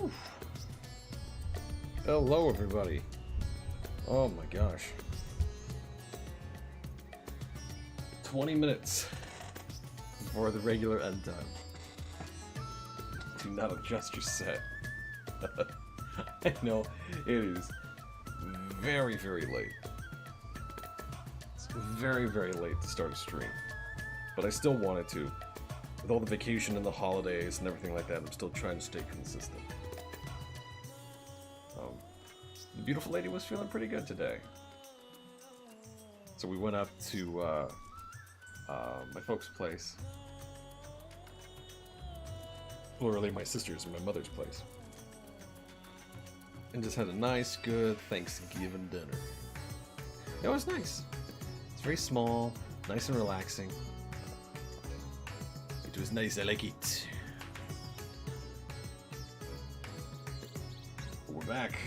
Oof. Hello, everybody. Oh my gosh. 20 minutes before the regular end time. Do not adjust your set. I know it is very, very late. It's very, very late to start a stream. But I still wanted to. With all the vacation and the holidays and everything like that, I'm still trying to stay consistent. The beautiful lady was feeling pretty good today. So we went up to my folks' place. Plurally, my sister's and my mother's place. And just had a nice, good Thanksgiving dinner. It was nice. It's very small, nice and relaxing. It was nice, I like it. We're back.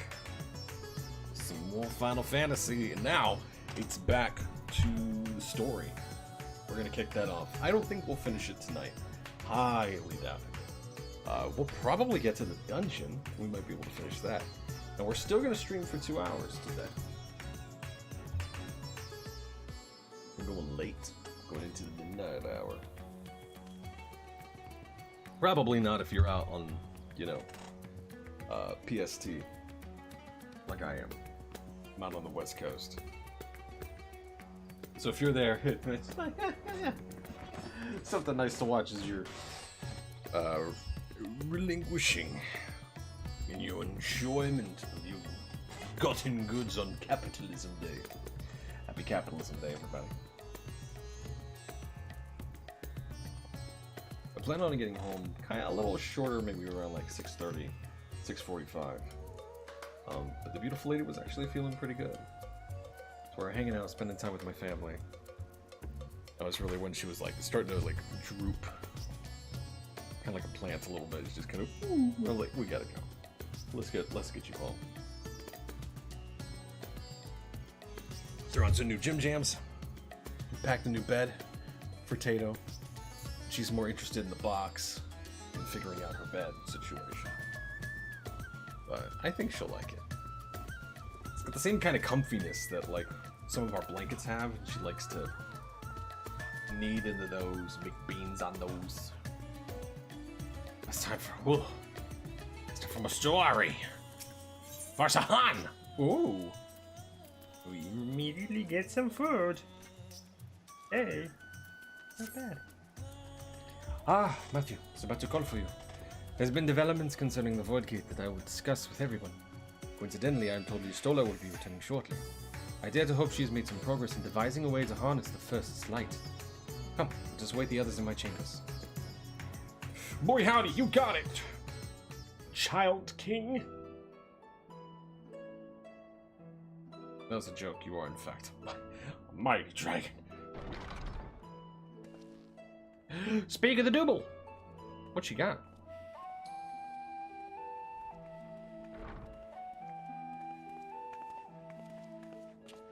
Some more Final Fantasy, and now it's back to the story. We're gonna kick that off. I don't think we'll finish it tonight. Highly doubt it. We'll probably get to the dungeon. We might be able to finish that. And we're still gonna stream for 2 hours today. We're going late. Going into the midnight hour. Probably not if you're out on, you know, PST, like I am. I'm out on the West Coast. So if you're there, it's like, something nice to watch as you're relinquishing in your enjoyment of your gotten goods on Capitalism Day. Happy Capitalism Day, everybody. I plan on getting home kind of a little shorter, maybe around like 6:30, 6:45. But the beautiful lady was actually feeling pretty good. So we're hanging out, spending time with my family. That was really when she was like starting to like droop, kind of like a plant a little bit. It's just kind of, we're like, we gotta go. Let's get you home. Throw on some new Jim Jams. Packed a new bed for Tato. She's more interested in the box and figuring out her bed situation. But I think she'll like it. It's got the same kind of comfiness that like some of our blankets have. She likes to knead into those, make beans on those. It's time for a story. For Sahan! Ooh. We immediately get some food. Hey, not bad. Ah, Matthew, I was about to call for you. There's been developments concerning the Void Gate that I will discuss with everyone. Coincidentally, I am told Stola will be returning shortly. I dare to hope she has made some progress in devising a way to harness the First's light. Come, we'll just wait the others in my chambers. Boy howdy, you got it! Child King? That was a joke, you are in fact a mighty dragon. Speak of the double! What you got?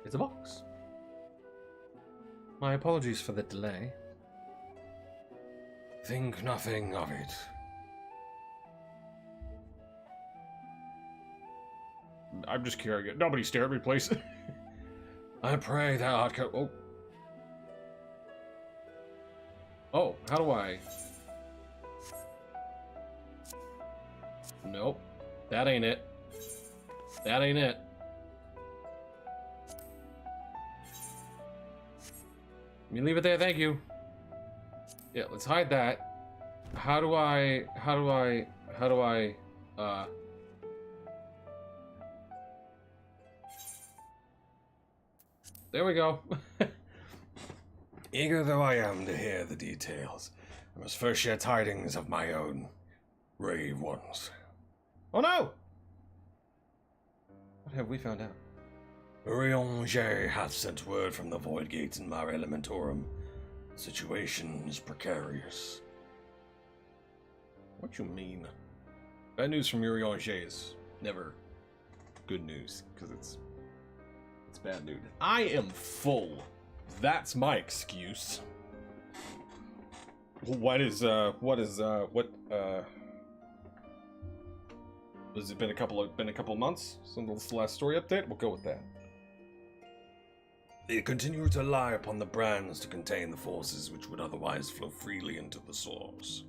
It's a box. My apologies for the delay. Think nothing of it. I'm just carrying it. Nobody stare at me, please. I pray thou art oh. Oh, how do I? Nope. That ain't it. That ain't it. Let me leave it there, thank you. Yeah, let's hide that. How do I, there we go. Eager though I am to hear the details, I must first share tidings of my own brave ones. Oh no! What have we found out? Urianger hath sent word from the Void Gate in Mare Elementorum. The situation is precarious. What you mean? Bad news from Urianger is never good news, because it's bad news. I am full. That's my excuse. Has it been a couple of months since the last story update? We'll go with that. They continue to rely upon the brands to contain the forces which would otherwise flow freely into the source.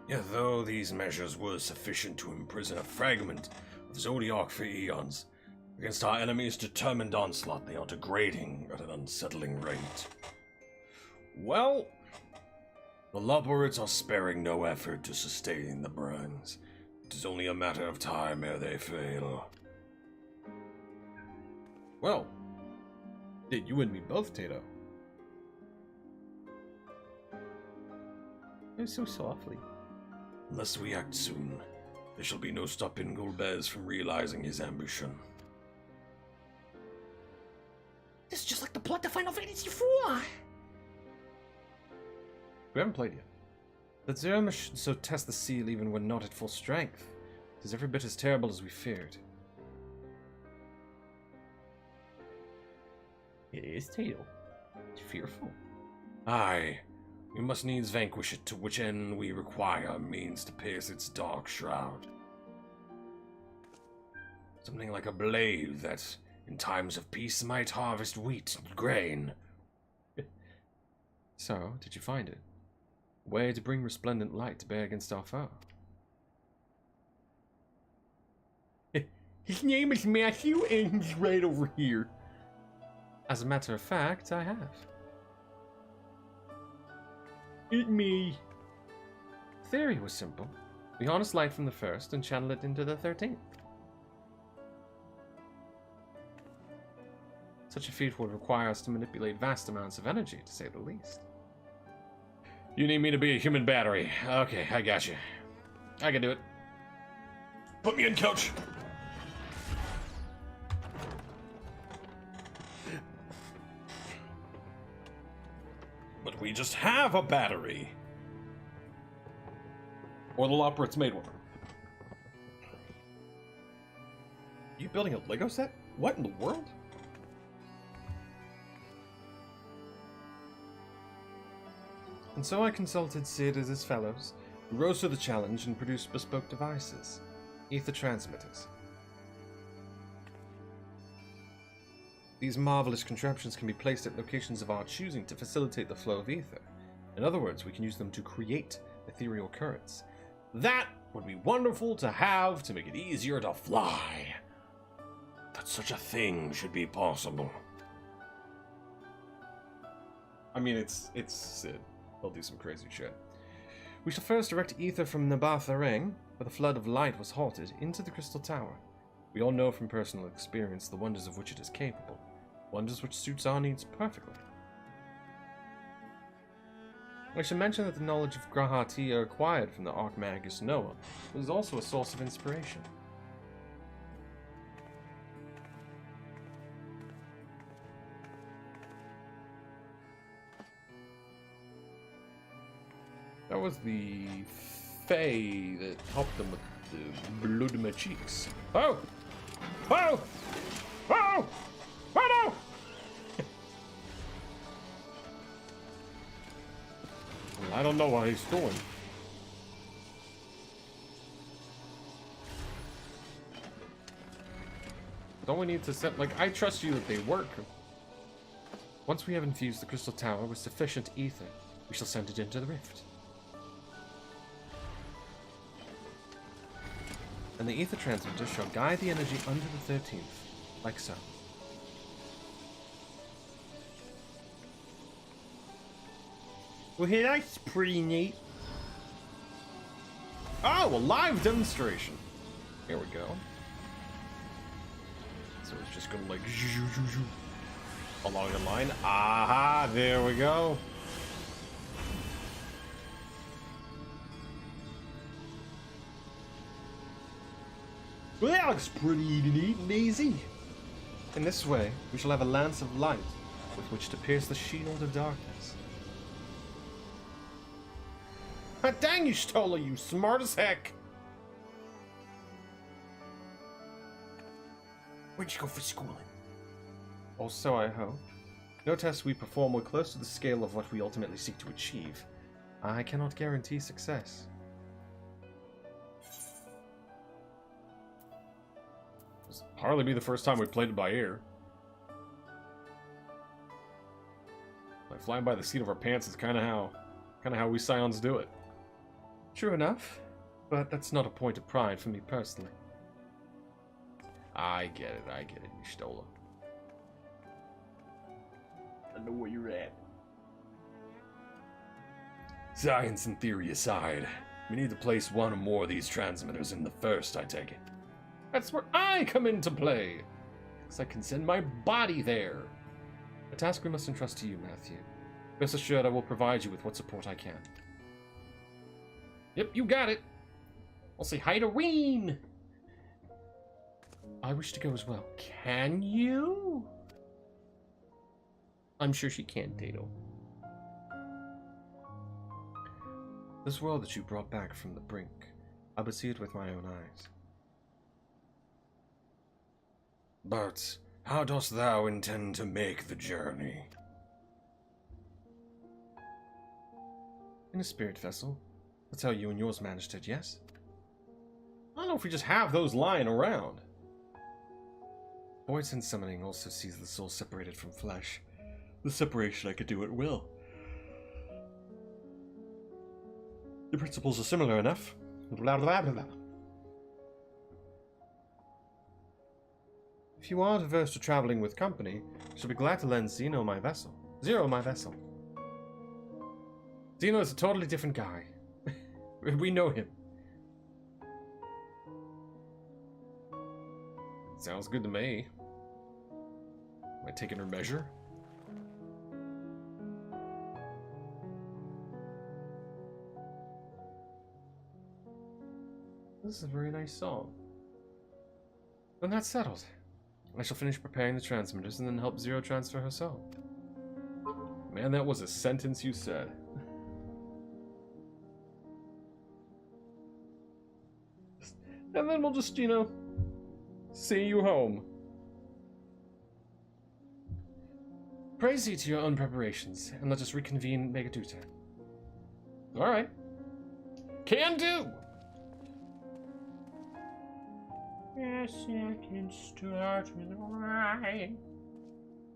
Yet though these measures were sufficient to imprison a fragment of Zodiac for eons, against our enemies' determined onslaught they are degrading at an unsettling rate. Well, the Lobwords are sparing no effort to sustain the brands. It is only a matter of time ere they fail. Well, did you and me both, Tato? Oh, so softly. Unless we act soon, there shall be no stopping Golbez from realizing his ambition. This is just like the plot to Final Fantasy IV! We haven't played yet. The Zerma should so test the seal even when not at full strength. It is every bit as terrible as we feared. It is, Tato. It's fearful. Aye. We must needs vanquish it, to which end we require means to pierce its dark shroud. Something like a blade that, in times of peace, might harvest wheat and grain. So, did you find it? A way to bring resplendent light to bear against our foe. His name is Matthew, and he's right over here. As a matter of fact, I have. It's me. The theory was simple. We harness light from the first and channel it into the 13th. Such a feat would require us to manipulate vast amounts of energy, to say the least. You need me to be a human battery. Okay, I got you. I can do it. Put me in, coach! But we just have a battery. Or the Lobwords made one. You building a Lego set? What in the world? And so I consulted Sid as his fellows, who rose to the challenge and produced bespoke devices, ether transmitters. These marvelous contraptions can be placed at locations of our choosing to facilitate the flow of ether. In other words, we can use them to create ethereal currents. That would be wonderful to have to make it easier to fly. That such a thing should be possible. I mean, it's Sid. He'll do some crazy shit. We shall first direct ether from Nabatha Ring, where the flood of light was halted, into the Crystal Tower. We all know from personal experience the wonders of which it is capable. Wonders which suits our needs perfectly. I should mention that the knowledge of Grahatia acquired from the Archmagus Noah was also a source of inspiration. That was the Fae that helped them with the blood in my cheeks. Oh! Oh! Oh! Oh no! I don't know what he's doing. Don't we need to set, like, I trust you that they work. Once we have infused the Crystal Tower with sufficient ether, we shall send it into the rift. And the ether transmitter shall guide the energy under the 13th, like so. Well, hey, that's pretty neat. Oh, a live demonstration. Here we go. So it's just gonna like along the line. Aha, there we go. Well, that looks pretty neat and easy. In this way, we shall have a lance of light with which to pierce the shield of darkness. Ah, dang you, Stola, you smart as heck! Where'd you go for schooling? Or so I hope. No tests we perform were close to the scale of what we ultimately seek to achieve. I cannot guarantee success. hardly be the first time we played it by ear. Like flying by the seat of our pants is kind of how we Scions do it. True enough, but that's not a point of pride for me personally. I get it, Y'shtola. I know where you're at. Science and theory aside, we need to place one or more of these transmitters in the first, I take it. That's where I come into play, because I can send my body there. A task we must entrust to you, Matthew. Rest assured I will provide you with what support I can. Yep, you got it. I'll say hi to Ween. I wish to go as well. Can you? I'm sure she can, Tato. This world that you brought back from the brink, I would see it with my own eyes. But how dost thou intend to make the journey? In a spirit vessel. That's how you and yours managed it, yes? I don't know if we just have those lying around. Void Sense Summoning also sees the soul separated from flesh. The separation I could do at will. The principles are similar enough. Blah, blah, blah, blah. If you aren't averse to traveling with company, I shall be glad to lend Zeno my vessel. Zero my vessel. Zeno is a totally different guy. We know him. Sounds good to me. Am I taking her measure? This is a very nice song. Then that's settled. I shall finish preparing the transmitters and then help Zero transfer her soul. Man, that was a sentence you said. And then we'll just, you know, see you home. Praise you to your own preparations, and let us reconvene Megaduta. Alright. Can do! A second start with a rhyme.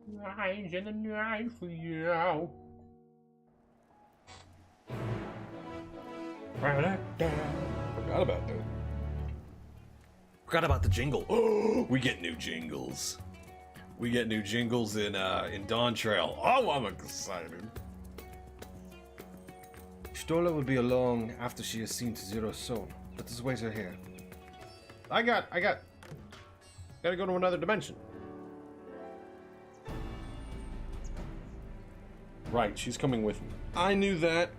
Rhymes in the night for you. Forgot about that. Forgot about the jingle. Oh, we get new jingles. We get new jingles in Dawn Trail. Oh, I'm excited. Stola will be along after she has seen to Zero's soul. Let us wait her here. Gotta go to another dimension. Right, she's coming with me. I knew that.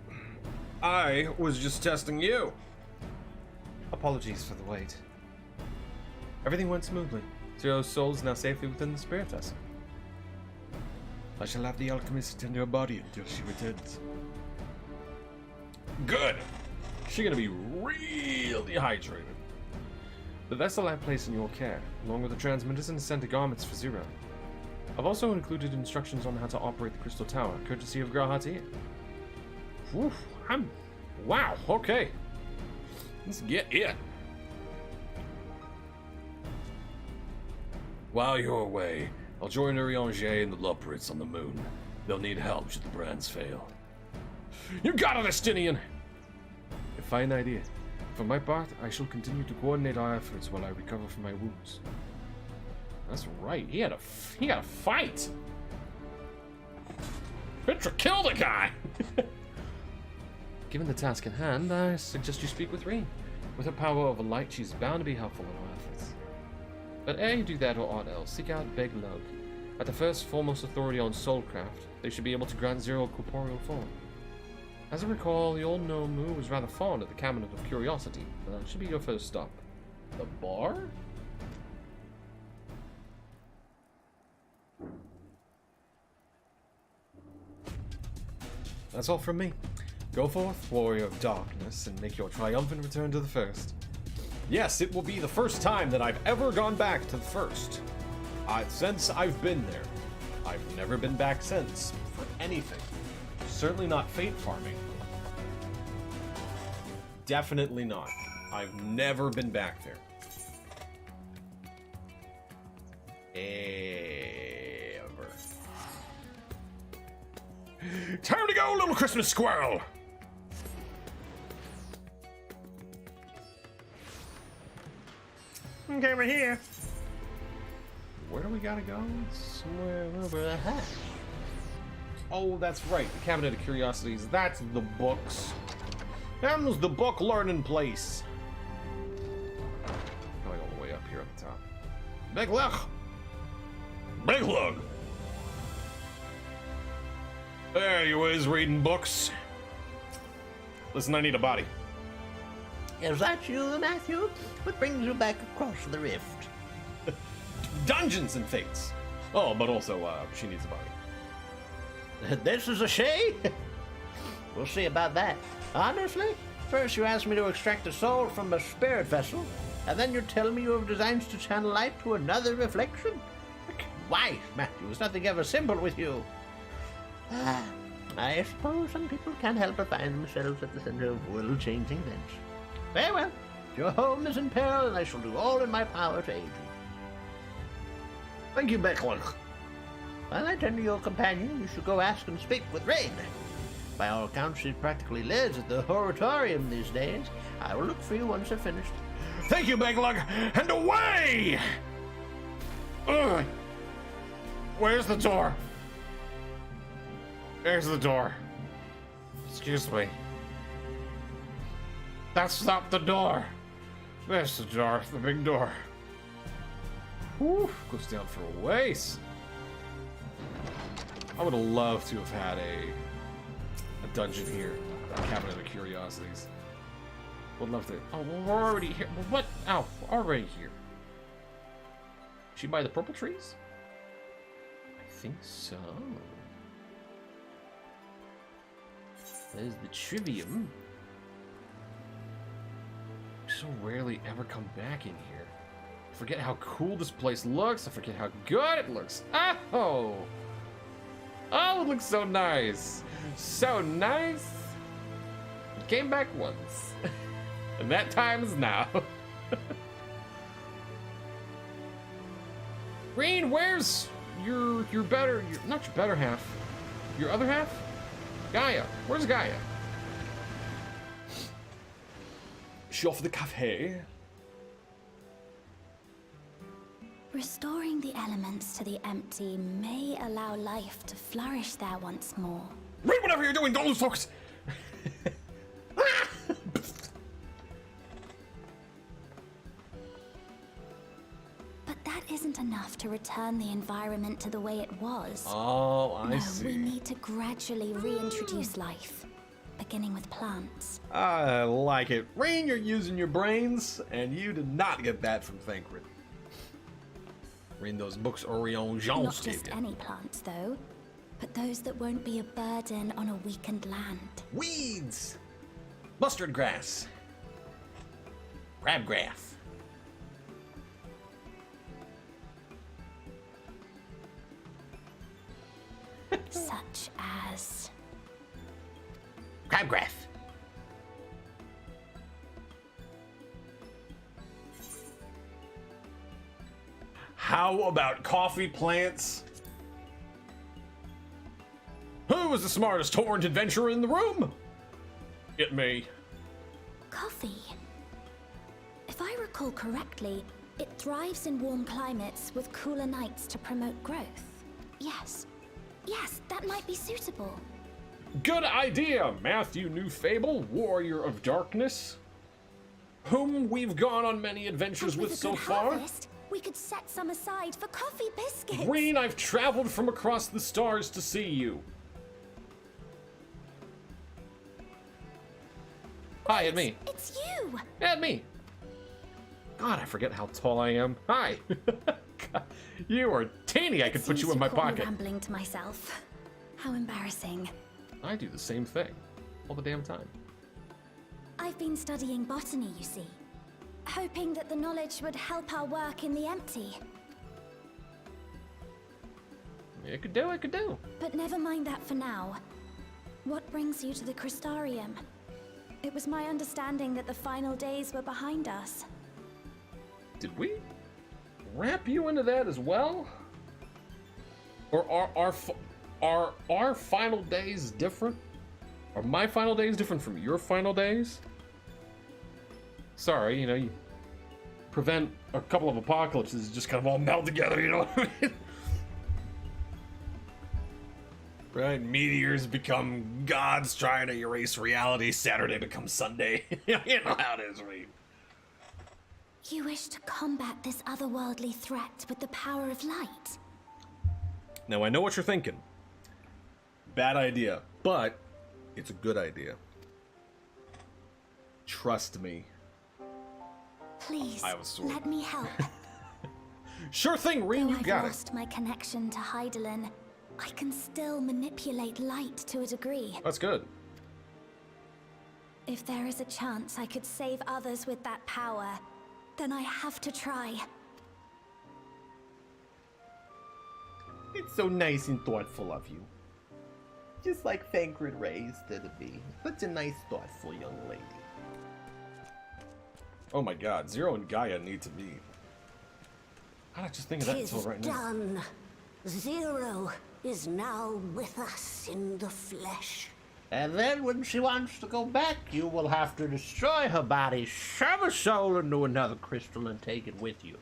I was just testing you. Apologies for the wait. Everything went smoothly. Zero's soul is now safely within the spirit vessel. I shall have the alchemist tend her body until she returns. Good! She's gonna be really hydrated. The vessel I place in your care, along with the transmitters and scented garments for Zero. I've also included instructions on how to operate the Crystal Tower, courtesy of Grahati. Wow, okay. Let's get it. While you're away, I'll join Urianger and the Luprits on the moon. They'll need help should the brands fail. You got it, Estinian! A fine idea. For my part, I shall continue to coordinate our efforts while I recover from my wounds. That's right, he had a fight! Petra killed a guy! Given the task in hand, I suggest you speak with Reen. With her power over light, she's bound to be helpful in our efforts. But ere you do that or aught else, seek out Beg Lug. At the first foremost authority on soulcraft, they should be able to grant Zero corporeal form. As I recall, the old Nomu was rather fond of the Cabinet of Curiosity, but that should be your first stop. The bar? That's all from me. Go forth, warrior of darkness, and make your triumphant return to the first. Yes, it will be the first time that I've ever gone back to the first. Since I've been there. I've never been back since, for anything. Certainly not fate farming. Definitely not. I've never been back there. ever. Time to go, little Christmas squirrel! Okay, we're here. Where do we gotta go? Somewhere over the hat. Oh, that's right. The Cabinet of Curiosities. That's the books. Them's the book learning place. Going all the way up here at the top. Big Lug! Big Lug! There you is, reading books. Listen, I need a body. Is that you, Matthew? What brings you back across the rift? Dungeons and Fates. Oh, but also, she needs a body. This is a she? We'll see about that. Honestly, first you asked me to extract a soul from a spirit vessel, and then you're telling me you have designs to channel light to another reflection? Why, Matthew, is nothing ever simple with you? I suppose some people can't help but find themselves at the center of world-changing events. Very well. Your home is in peril, and I shall do all in my power to aid you. Thank you, Becklin. While I turn to your companion, you should go ask and speak with Rain. By all accounts, she practically lives at the oratorium these days. I will look for you once I've finished. Thank you, Big Lug, and away! Ugh. Where's the door? There's the door. Excuse me. That's not the door. There's the door, the big door. Whew, goes down for a ways. I would have loved to have had a dungeon here. Cabinet of Curiosities. Would love to. Oh, well, we're already here. Well, what? Oh, we're already here. She by the purple trees? I think so. There's the trivium. So rarely ever come back in here. I forget how cool this place looks. I forget how good it looks. Oh! Oh, it looks so nice. So nice. Came back once. And that time is now. Green, where's your better, not your better half, your other half? Gaia, where's Gaia? She off the cafe. Restoring the elements to the empty may allow life to flourish there once more. Read whatever you're doing, don't lose focus. But that isn't enough to return the environment to the way it was. Oh, I No, see. we need to gradually reintroduce life, beginning with plants. I like it. Rain, you're using your brains, and you did not get that from Thancred. Read those books Orion Jean Not gave just you. any plants, though, but those that won't be a burden on a weakened land. Weeds! Mustard grass. Crabgrass. Such as... Crabgrass. How about coffee plants? Who was the smartest horned adventurer in the room? Get me. coffee. If I recall correctly, it thrives in warm climates with cooler nights to promote growth. Yes, that might be suitable. Good idea, Matthew Newfable, warrior of darkness, whom we've gone on many adventures And with a so good far. harvest, we could set some aside for coffee biscuits. Green, I've traveled from across the stars to see you. Hi, and me. It's you! And me. God, I forget how tall I am. Hi. God, you are teeny. I could put Seems you in my caught me pocket. rambling to myself. How embarrassing. I do the same thing all the damn time. I've been studying botany, you see. Hoping that the knowledge would help our work in the empty. It could do. But never mind that for now. What brings you to the Crystarium? It was my understanding that the final days were behind us. Did we? wrap you into that as well? Or are our final days different? Are my final days different from your final days? Sorry, you know, you prevent a couple of apocalypses just kind of all meld together, you know what I mean? Right? Meteors become gods trying to erase reality. Saturday becomes Sunday. You know how it is, right? You wish to combat this otherworldly threat with the power of light? Now, I know what you're thinking. Bad idea, but it's a good idea. Trust me. Please, I was sore. let me help. Sure thing, Reen, Though you I've got it. lost my connection to Hydaelyn, I can still manipulate light to a degree. That's good. If there is a chance I could save others with that power, then I have to try. It's so nice and thoughtful of you. Just like Thancred raised her to be. Such a nice, thoughtful young lady. Oh my god, Zero and Gaia need to meet. How did I just think of that until right now? Done. Zero is now with us in the flesh. And then when she wants to go back, you will have to destroy her body, shove her soul into another crystal, and take it with you.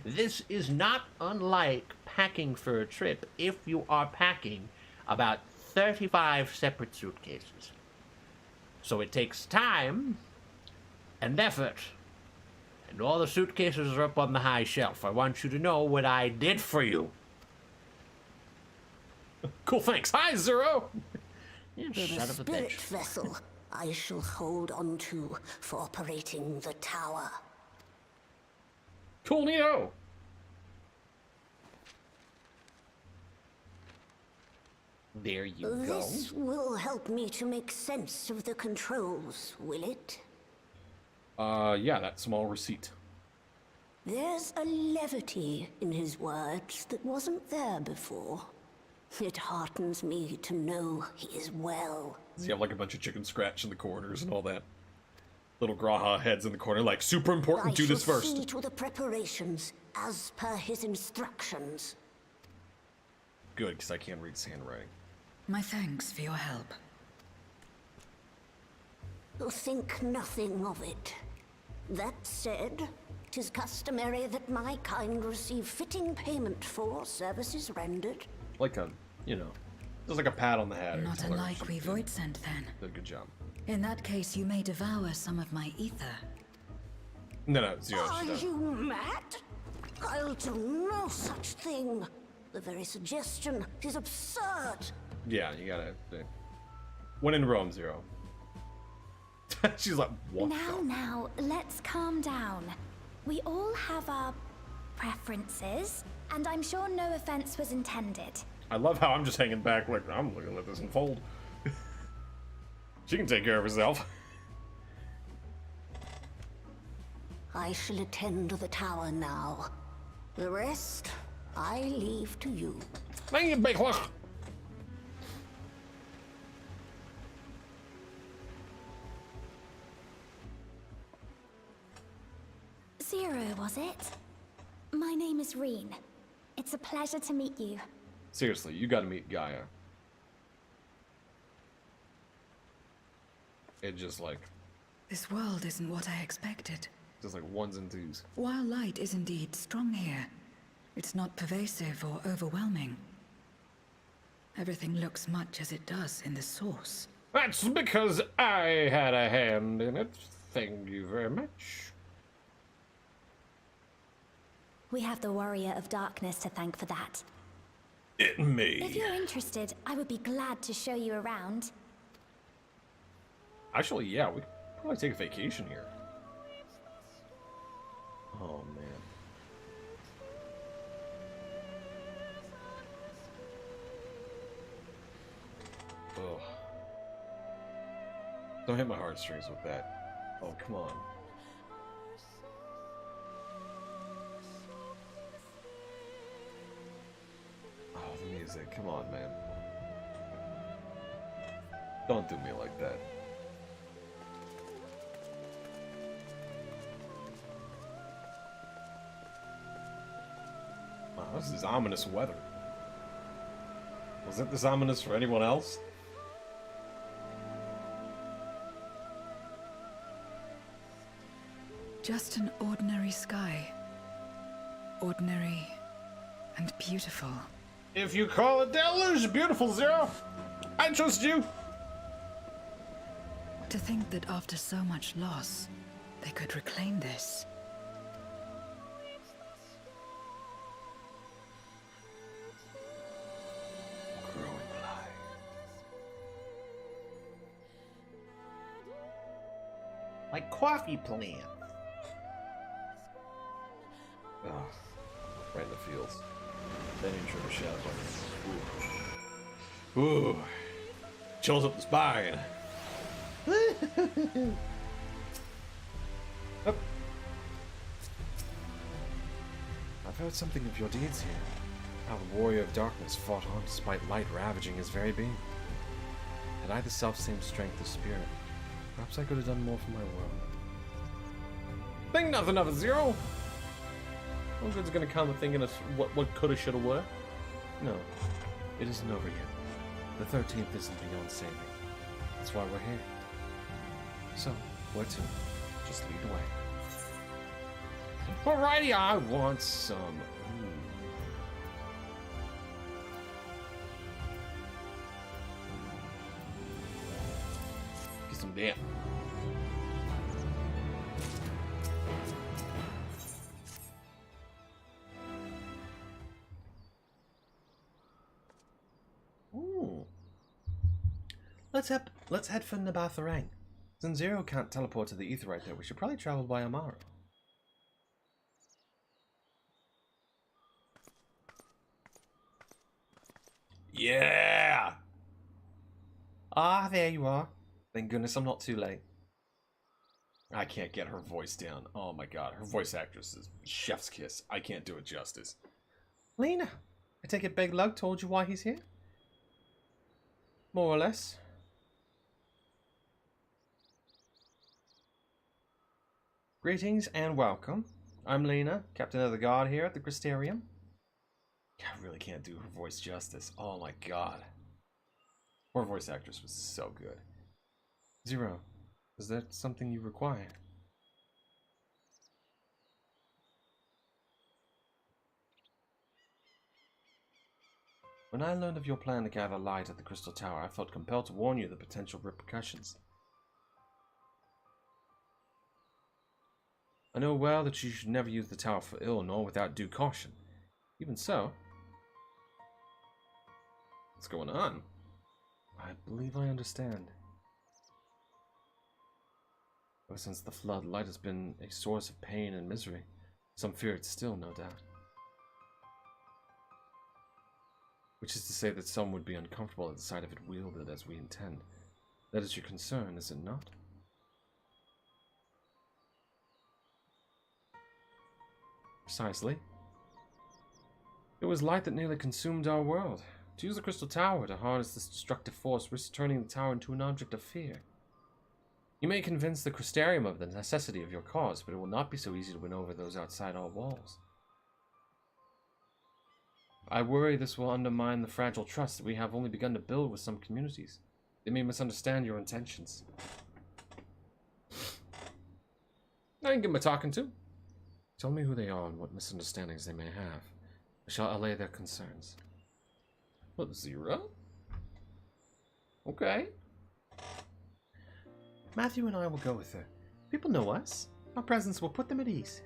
This is not unlike packing for a trip if you are packing about 35 separate suitcases. So it takes time and effort. And all the suitcases are up on the high shelf. I want you to know what I did for you. Cool, thanks. Hi, Zero! You The son of a spirit bitch. vessel I shall hold on to for operating the tower. Cool, Neo! There you go. This will help me to make sense of the controls, will it? Yeah, that small receipt. There's a levity in his words that wasn't there before. It heartens me to know he is well. Does he have like a bunch of chicken scratch in the corners and all that? Little Graha heads in the corner, like, super important, do this I shall see first. to the preparations as per his instructions. Good, because I can't read his handwriting. My thanks for your help. Think nothing of it. That said, 'tis customary that my kind receive fitting payment for services rendered. Like a, you know, just like a pat on the head. Not unlike we Void sent then. Did a good job. In that case, you may devour some of my ether. No, Zero. Are she doesn't. you mad? I'll do no such thing. The very suggestion is absurd. Yeah, you gotta. When in Rome, Zero. She's like, what? Now, let's calm down. We all have our preferences, and I'm sure no offense was intended. I love how I'm just hanging back, like, I'm looking at this unfold. She can take care of herself. I shall attend to the tower now. The rest, I leave to you. Thank you, big horse. Zero, was it? My name is Reen. It's a pleasure to meet you. Seriously, you gotta meet Gaia. It just like This world isn't what I expected. ones and twos. While light is indeed strong here, it's not pervasive or overwhelming. Everything looks much as it does in the source. That's because I had a hand in it. Thank you very much. We have the Warrior of Darkness to thank for that. It me. If you're interested, I would be glad to show you around. Actually, yeah, we could probably take a vacation here. Oh man. Ugh. Don't hit my heartstrings with that. Oh, come on. Oh, the music. Come on, man. Don't do me like that. This is ominous weather. Wasn't this ominous for anyone else? Just an ordinary sky. Ordinary and beautiful. If you call it deluge beautiful, Zero, I trust you. To think that after so much loss, they could reclaim this. Like coffee plants. Oh, right in the fields. Then you trip a shadow. Ooh. Ooh. Chills up the spine. Up. I've heard something of your deeds here. How the warrior of darkness fought on despite light ravaging his very being. Had I the self-same strength of spirit, perhaps I could have done more for my world. Think nothing of it, Zero! No good's gonna come of thinking of what coulda, shoulda, woulda. No, it isn't over yet. The 13th isn't beyond saving. That's why we're here. So, where to? Just lead the way. Alrighty, I want some. Get some damn. Let's head for Nabatharang. Since Zero can't teleport to the ether right there, we should probably travel by Amara. Yeah! Ah, there you are. Thank goodness I'm not too late. I can't get her voice down. Oh my god, her voice actress is chef's kiss. I can't do it justice. Lena, I take it Big Lug told you why he's here? More or less. Greetings and welcome. I'm Lena, Captain of the Guard here at the Crystarium. I really can't do her voice justice. Oh my god. Her voice actress was so good. Zero, is that something you require? When I learned of your plan to gather light at the Crystal Tower, I felt compelled to warn you of the potential repercussions. I know well that you should never use the tower for ill, nor without due caution. Even so... What's going on? I believe I understand. Ever since the flood, light has been a source of pain and misery. Some fear it still, no doubt. Which is to say that some would be uncomfortable at the sight of it wielded as we intend. That is your concern, is it not? Precisely. It was light that nearly consumed our world. To use the Crystal Tower to harness this destructive force risks turning the tower into an object of fear. You may convince the Crystarium of the necessity of your cause, but it will not be so easy to win over those outside our walls. I worry this will undermine the fragile trust that we have only begun to build with some communities. They may misunderstand your intentions. I can give them a talking to. Tell me who they are and what misunderstandings they may have. I shall allay their concerns. What, Zero? Okay. Matthew and I will go with her. People know us. Our presence will put them at ease.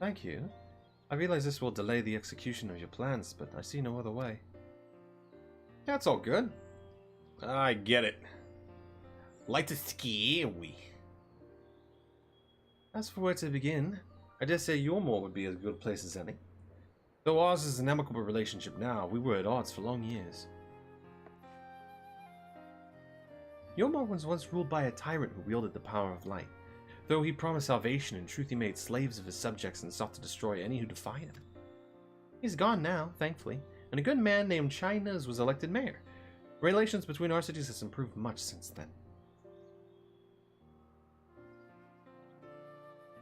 Thank you. I realize this will delay the execution of your plans, but I see no other way. That's all good. I get it. Like to scare we. As for where to begin, I dare say Yormore would be as good a place as any. Though ours is an amicable relationship now, we were at odds for long years. Yormore was once ruled by a tyrant who wielded the power of light. Though he promised salvation, in truth he made slaves of his subjects and sought to destroy any who defied him. He's gone now, thankfully, and a good man named Chinas was elected mayor. Relations between our cities has improved much since then.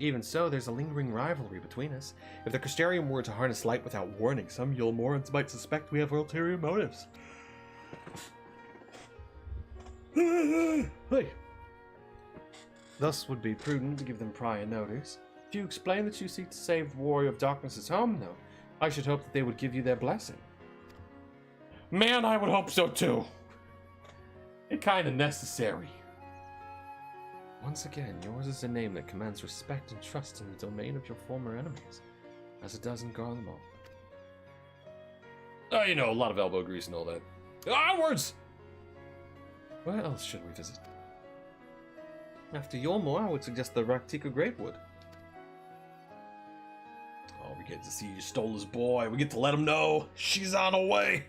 Even so, there's a lingering rivalry between us. If the Crystarium were to harness light without warning, some Yulmorans might suspect we have ulterior motives. Hey. Thus would be prudent to give them prior notice. If you explain that you seek to save the Warrior of Darkness's home, though, I should hope that they would give you their blessing. Man, I would hope so too. It's kinda necessary. Once again, yours is a name that commands respect and trust in the domain of your former enemies, as it does in Garlemald. Oh, you know, a lot of elbow grease and all that. Onwards! Where else should we visit? After Yulmore, I would suggest the Raktika Greatwood. Oh, we get to see you stole his boy. We get to let him know she's on her way.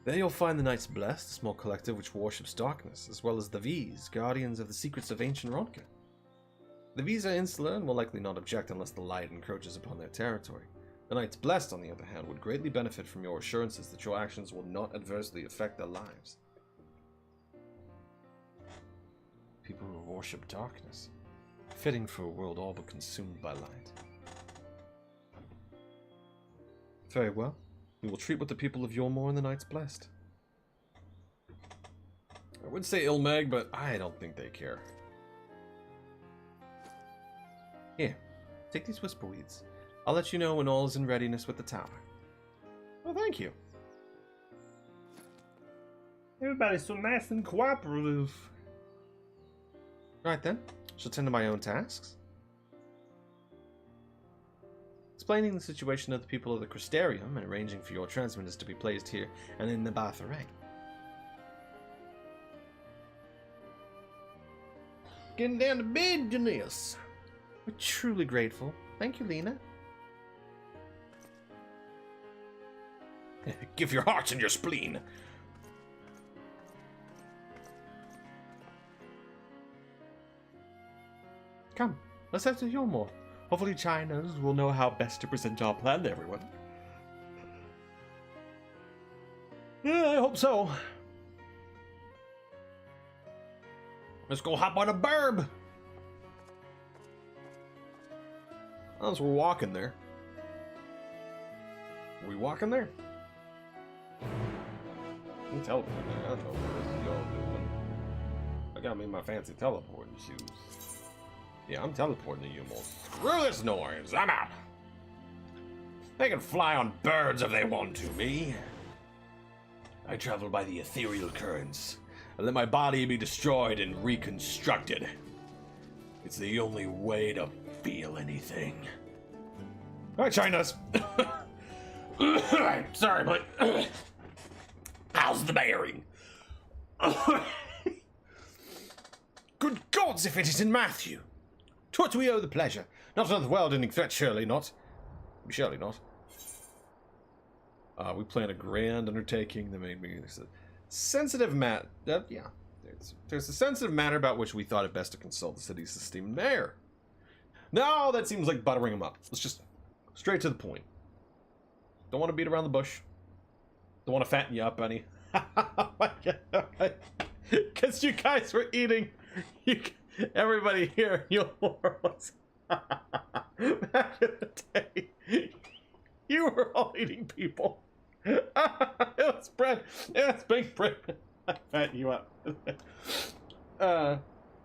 There you'll find the Knights Blessed, a small collective which worships darkness, as well as the V's, guardians of the secrets of ancient Ronka. The V's are insular and will likely not object unless the light encroaches upon their territory. The Knights Blessed, on the other hand, would greatly benefit from your assurances that your actions will not adversely affect their lives. People who worship darkness. Fitting for a world all but consumed by light. Very well. We will treat with the people of Yulmore and the Knights Blessed. I would say Ilmeg, but I don't think they care. Here, take these whisperweeds. I'll let you know when all is in readiness with the tower. Well, thank you. Everybody's so nice and cooperative. Right then, shall tend to my own tasks. Explaining the situation of the people of the Crystarium and arranging for your transmitters to be placed here and in the Batharay. Getting down to bed, Janice. We're truly grateful. Thank you, Lena. Give your hearts and your spleen. Come, let's head to Yulmore. Hopefully Chinas will know how best to present our plan to everyone. Yeah, I hope so. Let's go hop on a burb. As we're walking there. Are we walking there? I'm teleporting there. I don't know what y'all doing. I got me my fancy teleporting shoes. Yeah, I'm teleporting to Yulmore. Screw this noise. I'm out. They can fly on birds if they want to, me. I travel by the ethereal currents. I let my body be destroyed and reconstructed. It's the only way to feel anything. All right, Chinas. Sorry, but how's the bearing? Good gods, if it isn't Matthew! To what do we owe the pleasure? Not another world-ending threat, surely not. Surely not. We plan a grand undertaking that made me sensitive matter. Yeah, there's a sensitive matter about which we thought it best to consult the city's esteemed mayor. No, that seems like buttering him up. Let's just straight to the point. Don't want to beat around the bush. Don't want to fatten you up any. Because you guys were eating. Everybody here, was back in the day. You were all eating people. It was bread. It was big bread. I fatten you up.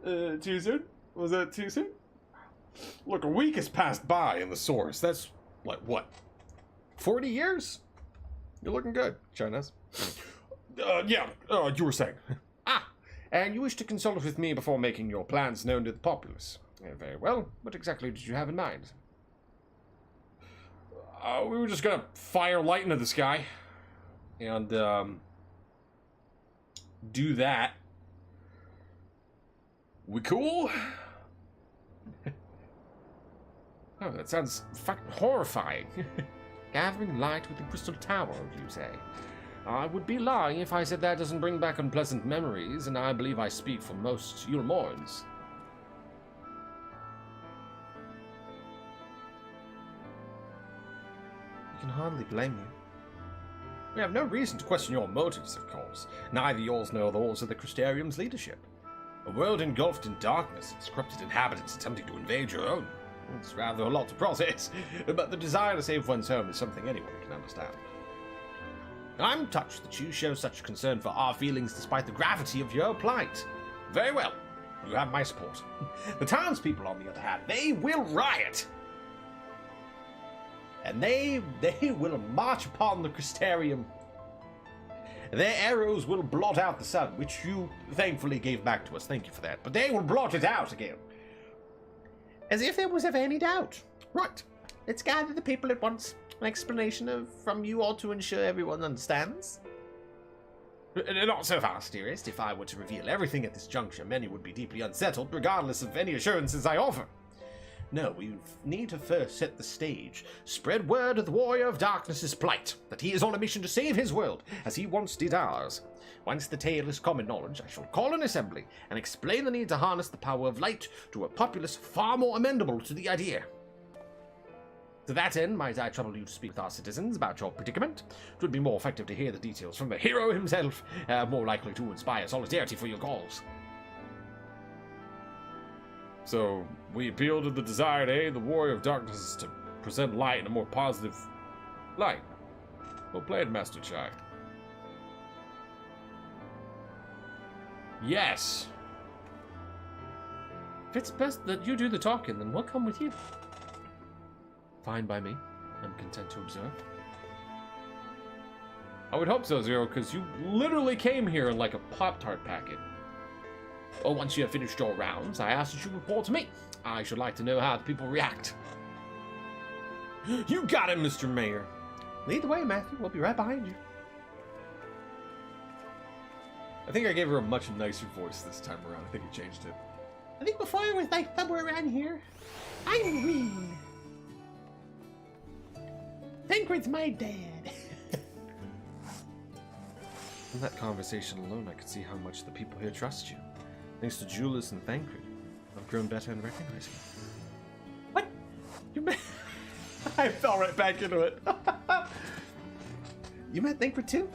Too soon? Was that too soon? Look, a week has passed by in the source. That's like what? 40 years? You're looking good, Chinas. You were saying. And you wish to consult with me before making your plans known to the populace. Very well. What exactly did you have in mind? We were just gonna fire light into the sky. And, do that. We cool? Oh, that sounds fucking horrifying. Gathering light with the crystal tower, you say? I would be lying if I said that doesn't bring back unpleasant memories, and I believe I speak for most Yulmorans. You can hardly blame you. We have no reason to question your motives, of course. Neither yours nor those of the Crystarium's leadership. A world engulfed in darkness, its corrupted inhabitants attempting to invade your own. It's rather a lot to process, but the desire to save one's home is something anyone can understand. I'm touched that you show such concern for our feelings despite the gravity of your plight. Very well. You have my support. The townspeople, on the other hand, they will riot. And they will march upon the Crystarium. Their arrows will blot out the sun, which you thankfully gave back to us. Thank you for that. But they will blot it out again. As if there was ever any doubt. Right. Let's gather the people at once. An explanation from you all to ensure everyone understands. Not so fast, dearest. If I were to reveal everything at this juncture, many would be deeply unsettled, regardless of any assurances I offer. No, we need to first set the stage. Spread word of the Warrior of Darkness's plight, that he is on a mission to save his world, as he once did ours. Once the tale is common knowledge, I shall call an assembly and explain the need to harness the power of light to a populace far more amenable to the idea. To that end, might I trouble you to speak with our citizens about your predicament? It would be more effective to hear the details from the hero himself, more likely to inspire solidarity for your cause. So, we appeal to the desire to aid the Warrior of Darkness to present light in a more positive light. Well played, Master Chai. Yes. If it's best that you do the talking, then we'll come with you. Fine by me. I'm content to observe. I would hope so, Zero, because you literally came here in like a Pop-Tart packet. Oh, once you have finished your rounds, I ask that you report to me. I should like to know how the people react. You got it, Mr. Mayor. Lead the way, Matthew. We'll be right behind you. I think I gave her a much nicer voice this time around. I think he changed it. I think before it was like somewhere around here. I'm Green. Tancred's my dad. From that conversation alone, I could see how much the people here trust you. Thanks to Julius and Thancred, I've grown better in recognizing you. What? You met... I fell right back into it. You met Thancred too?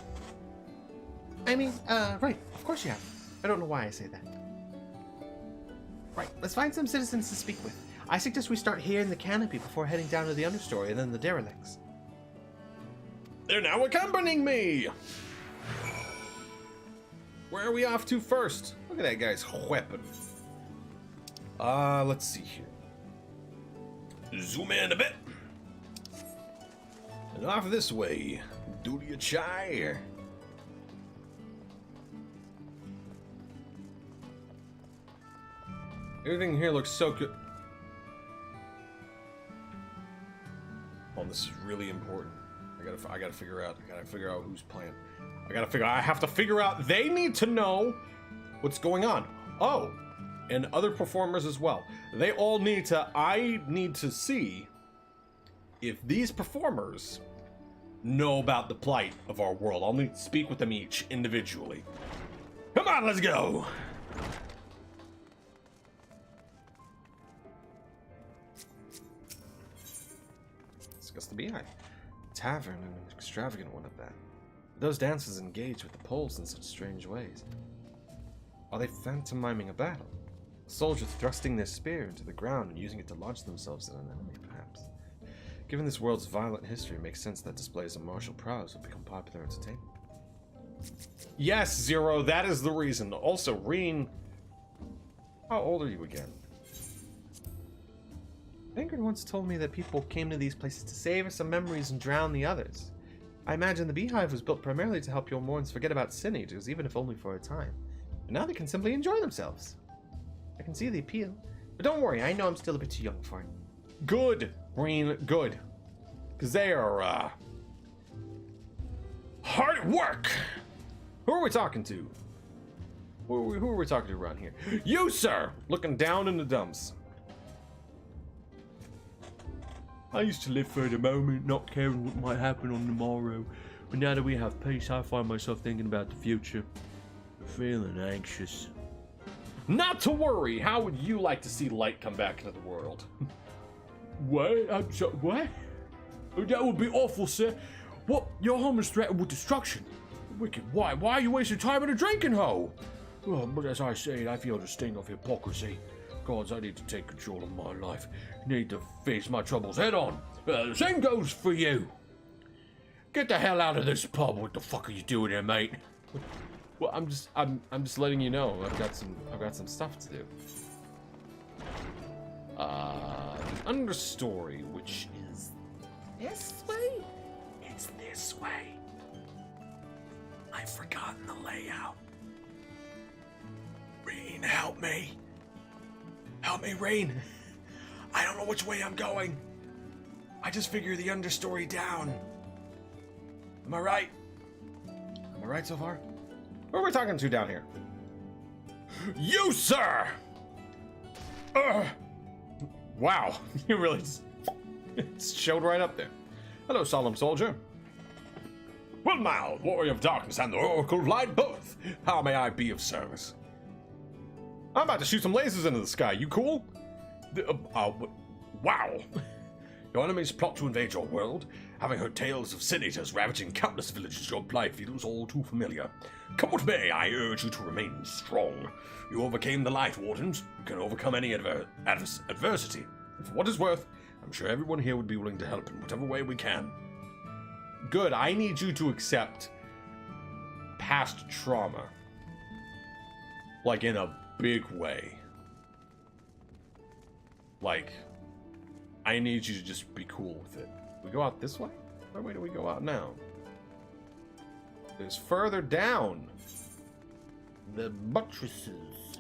I mean, right, of course you have. I don't know why I say that. Right, let's find some citizens to speak with. I suggest we start here in the canopy before heading down to the understory and then the derelicts. They're now accompanying me! Where are we off to first? Look at that guy's weapon. Let's see here. Zoom in a bit. And off this way. Do your chai. Everything here looks so good. Oh, this is really important. I gotta figure out who's playing. I have to figure out, they need to know what's going on. Oh, and other performers as well. I need to see if these performers know about the plight of our world. I'll need to speak with them each individually. Come on, let's go! Discuss the beehive. Tavern, and an extravagant one at that. Those dancers engage with the poles in such strange ways. Are they pantomiming a battle? A soldier thrusting their spear into the ground and using it to launch themselves at an enemy, perhaps? Given this world's violent history, it makes sense that displays of martial prowess will become popular entertainment. Yes, Zero, that is the reason. Also, Reen, how old are you again? Thancred once told me that people came to these places to savor some memories and drown the others. I imagine the beehive was built primarily to help your Morns forget about Sin Eaters, even if only for a time. But now they can simply enjoy themselves. I can see the appeal. But don't worry, I know I'm still a bit too young for it. Good, Green, good. Because they are, hard at work! Who are we talking to? Who are we talking to around here? You, sir! Looking down in the dumps. I used to live for the moment, not caring what might happen on the morrow. But now that we have peace, I find myself thinking about the future. Feeling anxious. Not to worry! How would you like to see light come back into the world? What? What? That would be awful, sir. What? Your home is threatened with destruction. Wicked. Why? Why are you wasting time in a drinking hole? Well, but as I said, I feel the sting of hypocrisy. Gods, I need to take control of my life. Need to face my troubles head on. The same goes for you. Get the hell out of this pub. What the fuck are you doing here, mate? Well, I'm just letting you know. I've got some stuff to do. The understory, which is this way. It's this way. I've forgotten the layout. Rain, help me. Help me, Rain. I don't know which way I'm going. I just figure the understory down. Am I right? Am I right so far? Who are we talking to down here? You, sir! Wow, you really just showed right up there. Hello, solemn soldier. Well, now, warrior of darkness and the oracle of light both. How may I be of service? I'm about to shoot some lasers into the sky. You cool? Wow. Your enemies plot to invade your world. Having heard tales of sin eaters ravaging countless villages, your plight feels all too familiar. Come what may, I urge you to remain strong. You overcame the Light Wardens. You can overcome any adversity. And for what it's worth, I'm sure everyone here would be willing to help in whatever way we can. Good, I need you to accept past trauma. Like, in a big way. Like, I need you to just be cool with it. We go out this way? What way do we go out now? There's further down. The buttresses.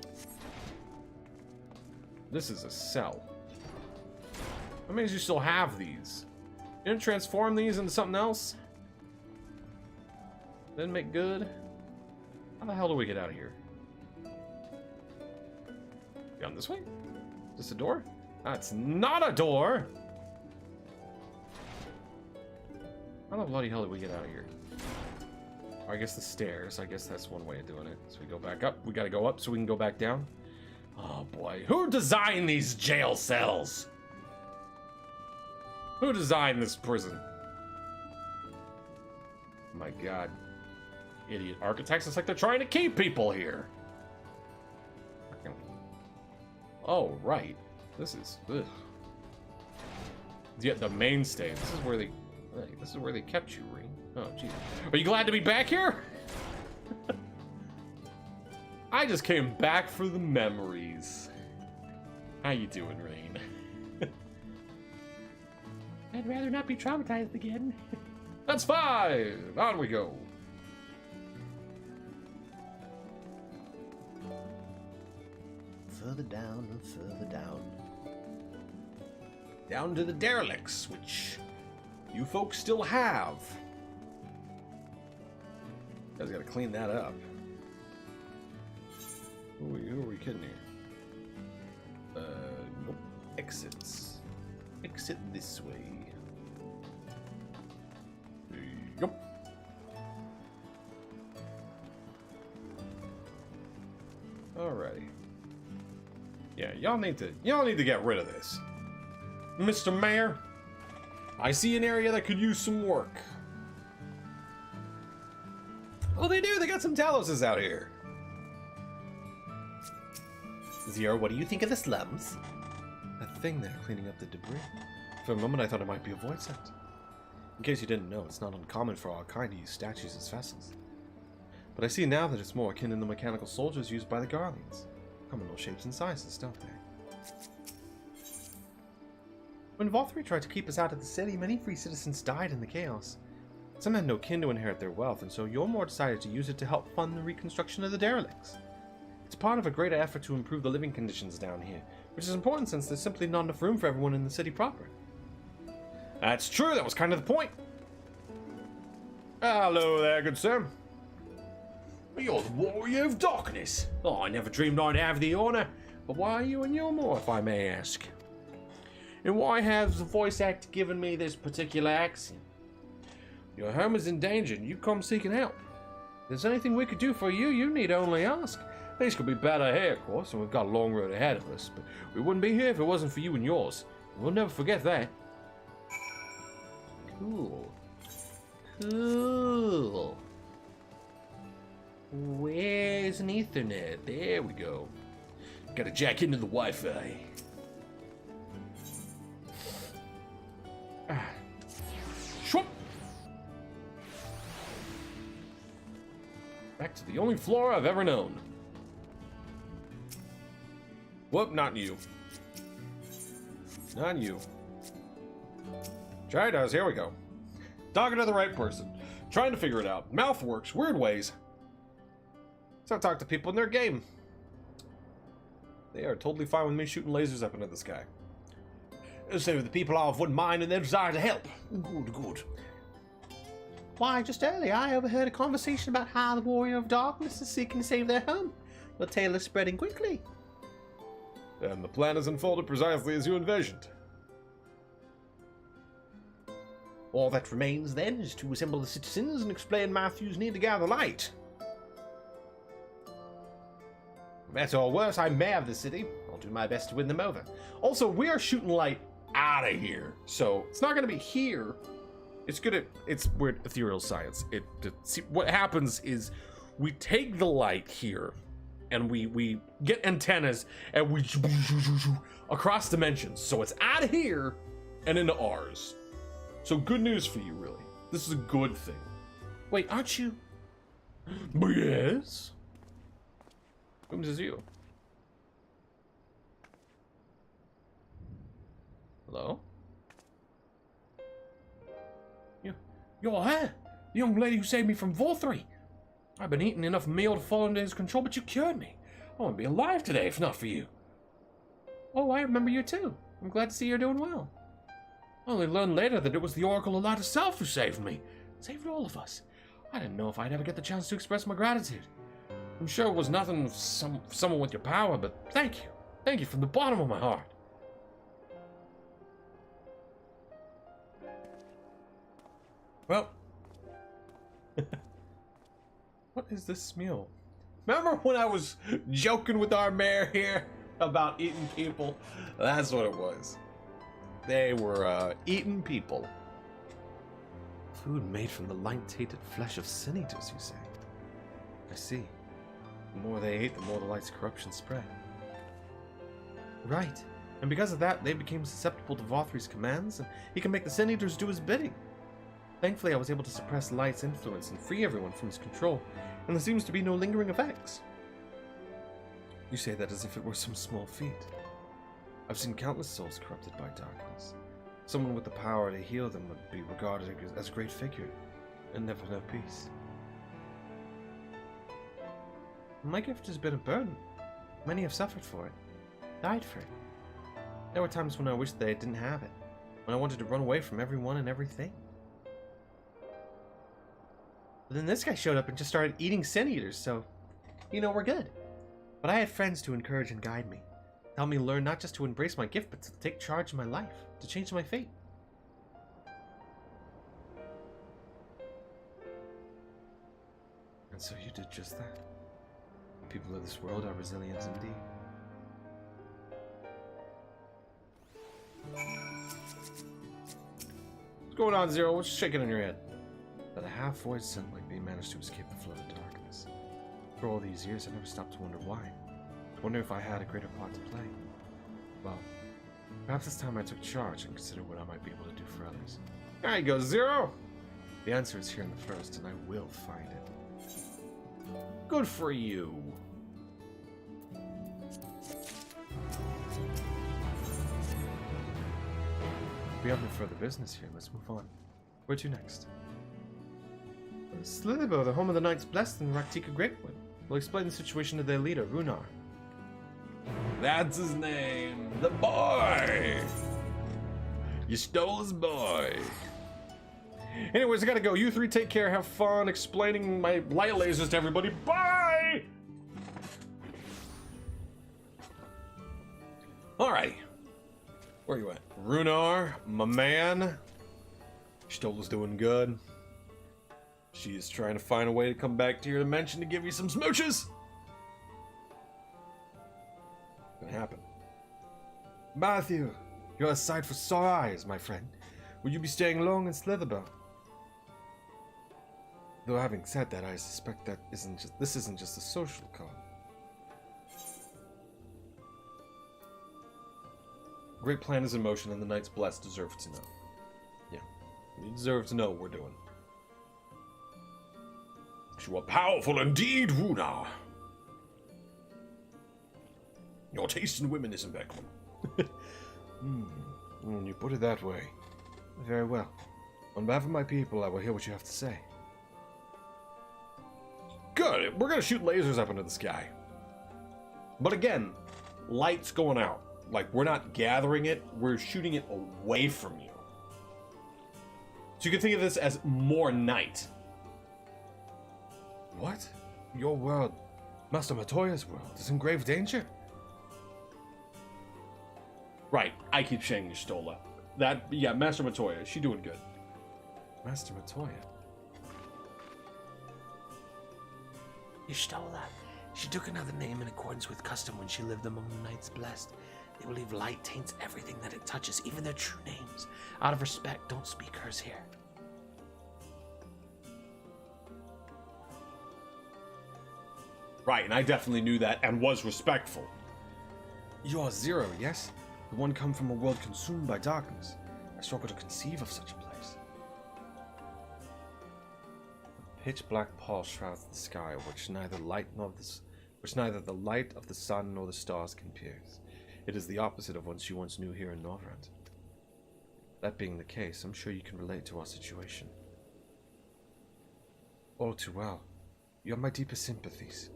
This is a cell. That means you still have these. You didn't transform these into something else? Didn't make good? How the hell do we get out of here? Down this way? Is this a door? That's not a door! How the bloody hell did we get out of here? Or I guess the stairs. I guess that's one way of doing it. So we go back up. We gotta go up so we can go back down. Oh boy. Who designed these jail cells? Who designed this prison? My god. Idiot architects. It's like they're trying to keep people here. Oh, right. This is... Ugh. Yeah, the mainstay. This is where they... Hey, this is where they kept you, Ring. Oh, jeez. Are you glad to be back here? I just came back for the memories. How you doing, Rain? I'd rather not be traumatized again. That's 5! On we go. Further down and further down. Down to the derelicts, which you folks still have. You guys gotta clean that up. Who are we kidding here? Nope. Exits. Exit this way. Yep. Alrighty. Yeah, y'all need to get rid of this. Mr. Mayor, I see an area that could use some work. Oh, they do. They got some Taloses out here. Zero, what do you think of the slums? That thing there cleaning up the debris. For a moment, I thought it might be a void set. In case you didn't know, it's not uncommon for our kind to use statues as vessels. But I see now that it's more akin to the mechanical soldiers used by the Garleans. Come in all shapes and sizes, don't they? When Volthree tried to keep us out of the city, many free citizens died in the chaos. Some had no kin to inherit their wealth, and so Yormore decided to use it to help fund the reconstruction of the derelicts. It's part of a greater effort to improve the living conditions down here, which is important since there's simply not enough room for everyone in the city proper. That's true, that was kind of the point. Hello there, good sir. You're the warrior of darkness. Oh, I never dreamed I'd have the honor. But why are you in Yormore, if I may ask? And why has the voice actor given me this particular accent? Your home is in danger and you come seeking help. If there's anything we could do for you, you need only ask. Things could be better here, of course, and we've got a long road ahead of us, but we wouldn't be here if it wasn't for you and yours. We'll never forget that. Cool. Cool. Where's an Ethernet. There we go. Gotta jack into the Wi-Fi. Shwhoop. Back to the only floor I've ever known. Whoop, not you. Not you. Try does, here we go. Talking to the right person. Trying to figure it out. Mouth works, weird ways. So I talk to people in their game. They are totally fine with me shooting lasers up into the sky. So the people are of one mind and their desire to help. Good, good. Why, just earlier I overheard a conversation about how the Warrior of Darkness is seeking to save their home. The tale is spreading quickly. And the plan is unfolded precisely as you envisioned. All that remains then is to assemble the citizens and explain Matthew's need to gather light. If that's all worse, I may have the city. I'll do my best to win them over. Also, we are shooting light out of here. So it's not going to be here. It's weird ethereal science. See, what happens is we take the light here and we get antennas and we across dimensions. So it's out of here and into ours. So good news for you, really. This is a good thing. Wait, aren't you? Yes? Whom is you? Hello? You're her, the young lady who saved me from Volthree. I've been eating enough meal to fall under his control, but you cured me. I wouldn't be alive today if not for you. Oh, I remember you too. I'm glad to see you're doing well. I only learned later that it was the Oracle of Light herself who saved me. Saved all of us. I didn't know if I'd ever get the chance to express my gratitude. I'm sure it was nothing someone with your power, but thank you. Thank you from the bottom of my heart. Well. What is this meal? Remember when I was joking with our mayor here about eating people? That's what it was. They were eating people. Food made from the light-tainted flesh of sin eaters, you say? I see. The more they ate, the more the light's corruption spread. Right. And because of that, they became susceptible to Vothri's commands, and he can make the sin eaters do his bidding. Thankfully, I was able to suppress Light's influence and free everyone from his control, and there seems to be no lingering effects. You say that as if it were some small feat. I've seen countless souls corrupted by darkness. Someone with the power to heal them would be regarded as a great figure, and never know peace. My gift has been a burden. Many have suffered for it, died for it. There were times when I wished they didn't have it, when I wanted to run away from everyone and everything. But then this guy showed up and just started eating sin eaters, so, we're good. But I had friends to encourage and guide me, help me learn not just to embrace my gift, but to take charge of my life, to change my fate. And so you did just that. The people of this world are resilient indeed. What's going on, Zero? What's shaking in your head? That a half-void scent like me managed to escape the flood of darkness. For all these years, I never stopped to wonder why. Wonder if I had a greater part to play. Well, perhaps it's time I took charge and considered what I might be able to do for others. There you go, Zero. The answer is here in the first, and I will find it. Good for you. We have no further business here. Let's move on. Where to next? Slitherbo, the home of the Knights Blessed and Raktika Greatwood. We'll explain the situation to their leader, Runar. That's his name. The boy. You stole his boy. Anyways, I gotta go. You three take care. Have fun explaining my light lasers to everybody. Bye! Alrighty. Where you at? Runar, my man. Stola's doing good. She is trying to find a way to come back to your dimension to give you some smooches. Gonna happen. Matthew, you're a sight for sore eyes, my friend. Will you be staying long in Slitherbo? Though having said that, I suspect that this isn't just a social call. Great plan is in motion, and the Knights Blessed deserve to know. Yeah, you deserve to know what we're doing. You are powerful indeed, Runa. Your taste in women is impeccable. When you put it that way. Very well. On behalf of my people, I will hear what you have to say. Good. We're gonna shoot lasers up into the sky. But again, light's going out. Like, we're not gathering it, we're shooting it away from you. So you can think of this as more night. What? Your world, Master Matoya's world, is in grave danger? Right, I keep saying Stola. That, yeah, Master Matoya, she doing good. Master Matoya? Ishtola. She took another name in accordance with custom when she lived among the Knights Blessed. They believe light taints everything that it touches, even their true names. Out of respect, don't speak hers here. Right, and I definitely knew that and was respectful. You are Zero, yes? The one come from a world consumed by darkness. I struggle to conceive of such a place. A pitch black pall shrouds the sky, which neither the light of the sun nor the stars can pierce. It is the opposite of what you once knew here in Norvrand. That being the case, I'm sure you can relate to our situation. All too well. You have my deepest sympathies.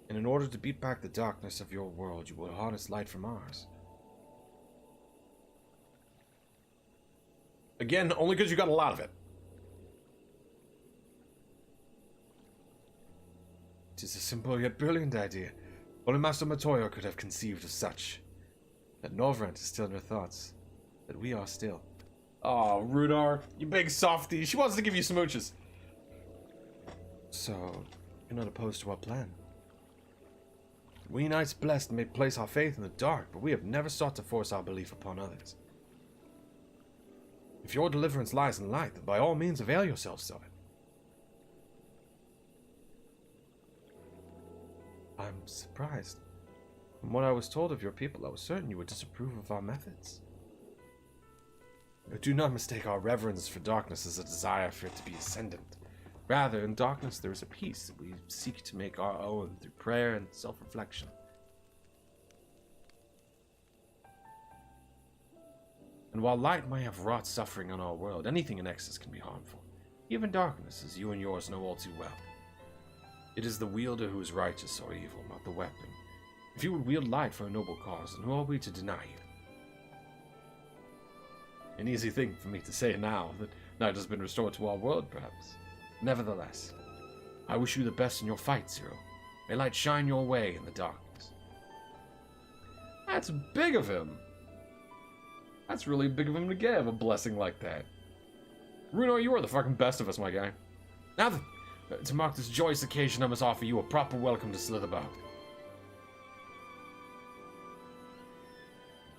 And in order to beat back the darkness of your world, you will harness light from ours. Again, only because you got a lot of it. It is a simple yet brilliant idea. Only Master Matoya could have conceived of such. That Norvrand is still in her thoughts. That we are still. Oh, Rudar, you big softy. She wants to give you smooches. So, you're not opposed to our plan? We Knights Blessed may place our faith in the dark, but we have never sought to force our belief upon others. If your deliverance lies in light, then by all means avail yourselves of it. I'm surprised. From what I was told of your people, I was certain you would disapprove of our methods. But do not mistake our reverence for darkness as a desire for it to be ascendant. Rather, in darkness there is a peace that we seek to make our own through prayer and self-reflection. And while light may have wrought suffering on our world, anything in excess can be harmful. Even darkness, as you and yours know all too well. It is the wielder who is righteous or evil, not the weapon. If you would wield light for a noble cause, then who are we to deny you? An easy thing for me to say now, that night has been restored to our world, perhaps. Nevertheless, I wish you the best in your fight, Zero. May light shine your way in the darkness. That's big of him. That's really big of him to give a blessing like that. Runo, you are the fucking best of us, my guy. Now then, to mark this joyous occasion, I must offer you a proper welcome to Slitherbound.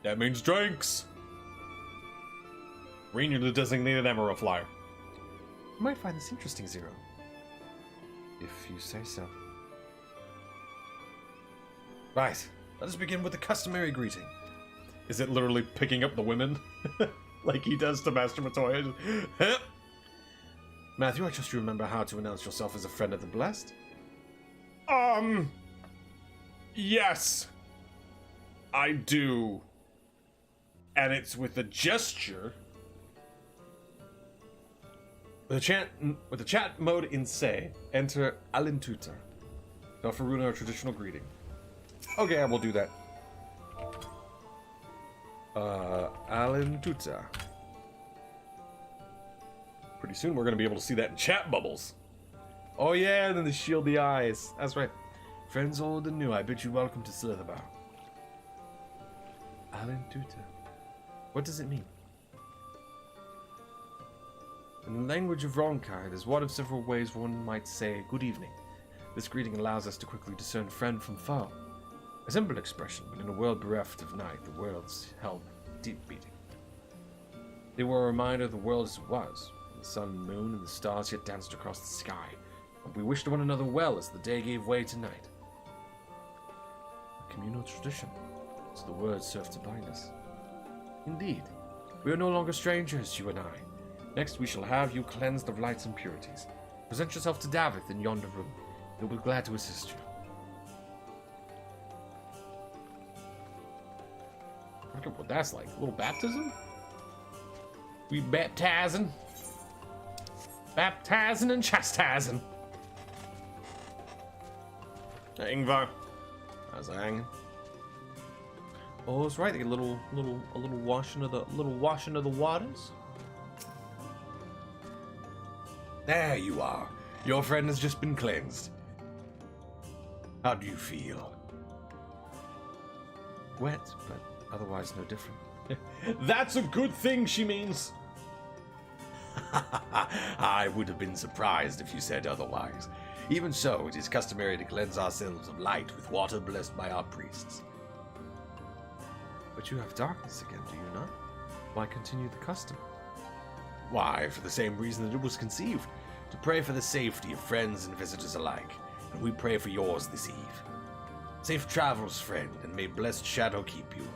That means drinks! Reen, you're the designated Emerald Flyer. You might find this interesting, Zero. If you say so. Right, let us begin with the customary greeting. Is it literally picking up the women? Like he does to Master Matoya? Matthew, I trust you remember how to announce yourself as a friend of the Blessed? Yes. I do. And it's with a gesture. With the chat mode in say, enter Alintuta. To offer Runa a traditional greeting. Okay, I will do that. Alintuta. Pretty soon we're going to be able to see that in chat bubbles. Oh yeah, and then the shield the eyes. That's right. Friends old and new, I bid you welcome to Slitherbound. Alintuta. What does it mean? In the language of Ronkai, is one of several ways one might say good evening. This greeting allows us to quickly discern friend from foe. A simple expression, but in a world bereft of night, the worlds held deep beating. They were a reminder of the world as it was, the sun and moon and the stars yet danced across the sky, and we wished one another well as the day gave way to night. A communal tradition, so the words serve to bind us. Indeed. We are no longer strangers, you and I. Next, we shall have you cleansed of lights and purities. Present yourself to Davith in yonder room. He'll be glad to assist you. I wonder what that's like. A little baptism? We baptizing? Baptizing and chastising. Ingvar. How's it hanging? Oh, it's right. A little washing of the waters. There you are. Your friend has just been cleansed. How do you feel? Wet, but otherwise no different. That's a good thing, she means. I would have been surprised if you said otherwise. Even so, it is customary to cleanse ourselves of light with water blessed by our priests. But you have darkness again, do you not? Why continue the custom? Why, for the same reason that it was conceived, to pray for the safety of friends and visitors alike, and we pray for yours this eve. Safe travels, friend, and may blessed shadow keep you.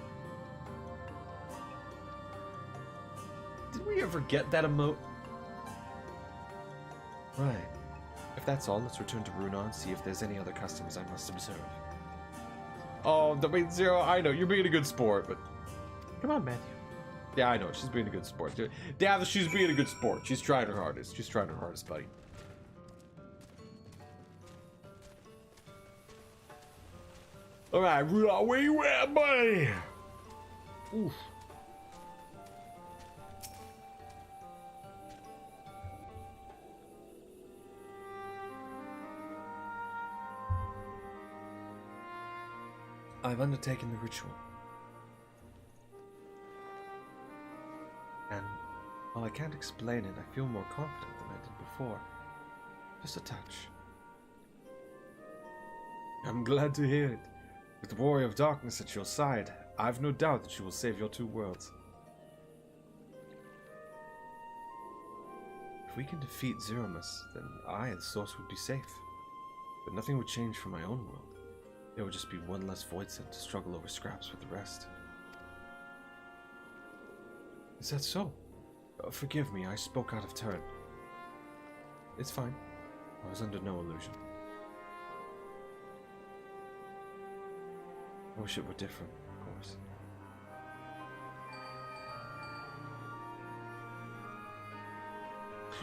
Did we ever get that emote? Right. If that's all, let's return to Runar and see if there's any other customs I must observe. Oh, wait, Zero, I know, you're being a good sport, but... Come on, Matthew. Yeah, I know, she's being a good sport. Yeah, she's being a good sport. She's trying her hardest. She's trying her hardest, buddy. Alright, Runar, where you at, buddy? Oof. I've undertaken the ritual. And while I can't explain it, I feel more confident than I did before. Just a touch. I'm glad to hear it. With the Warrior of Darkness at your side, I've no doubt that you will save your two worlds. If we can defeat Zeromus, then I, the Source, would be safe. But nothing would change for my own world. There would just be one less Voidsent to struggle over scraps with the rest. Is that so? Forgive me, I spoke out of turn. It's fine. I was under no illusion. I wish it were different, of course.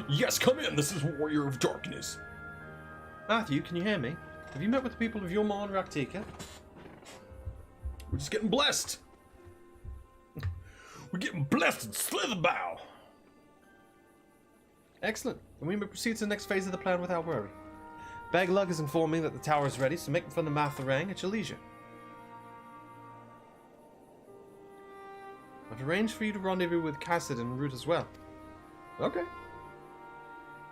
Yes, come in. This is Warrior of Darkness. Matthew, can you hear me? Have you met with the people of Yulmar and Raktika? We're just getting blessed. We're getting blessed at Slitherbow. Excellent. Then we may proceed to the next phase of the plan without worry. Baglug has informed me that the tower is ready, so make from the Matharang at your leisure. I've arranged for you to rendezvous with Cassid en route as well. Okay.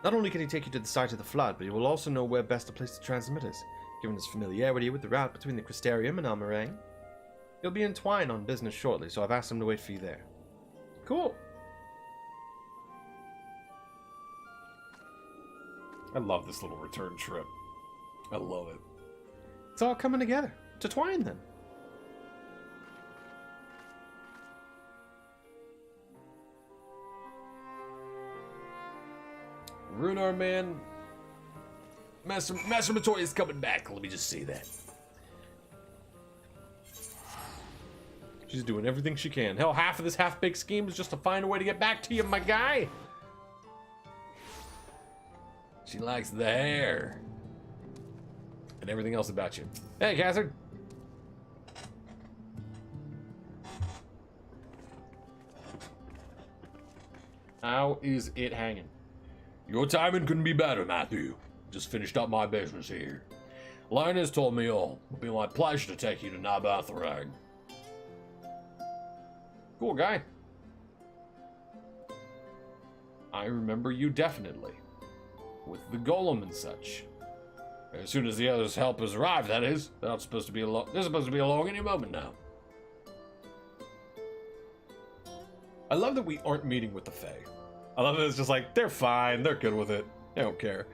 Not only can he take you to the site of the flood, but he will also know where best to place the transmitters, given his familiarity with the route between the Crystarium and Almarang. He'll be in Twine on business shortly, so I've asked him to wait for you there. Cool. I love this little return trip. I love it. It's all coming together. To Twine, then. Runar, man. Master Matoya is coming back. Let me just say that. She's doing everything she can. Hell, half of this half-baked scheme is just to find a way to get back to you, my guy. She likes the hair. And everything else about you. Hey, Cassard. How is it hanging? Your timing couldn't be better, Matthew. Just finished up my business here. Linus told me all. It'll be my pleasure to take you to Nabatharang. Cool guy. I remember you definitely. With the golem and such. As soon as the others' helpers arrive, that is. They're supposed to be along any moment now. I love that we aren't meeting with the Fae. I love that it's just like, they're fine, they're good with it. They don't care.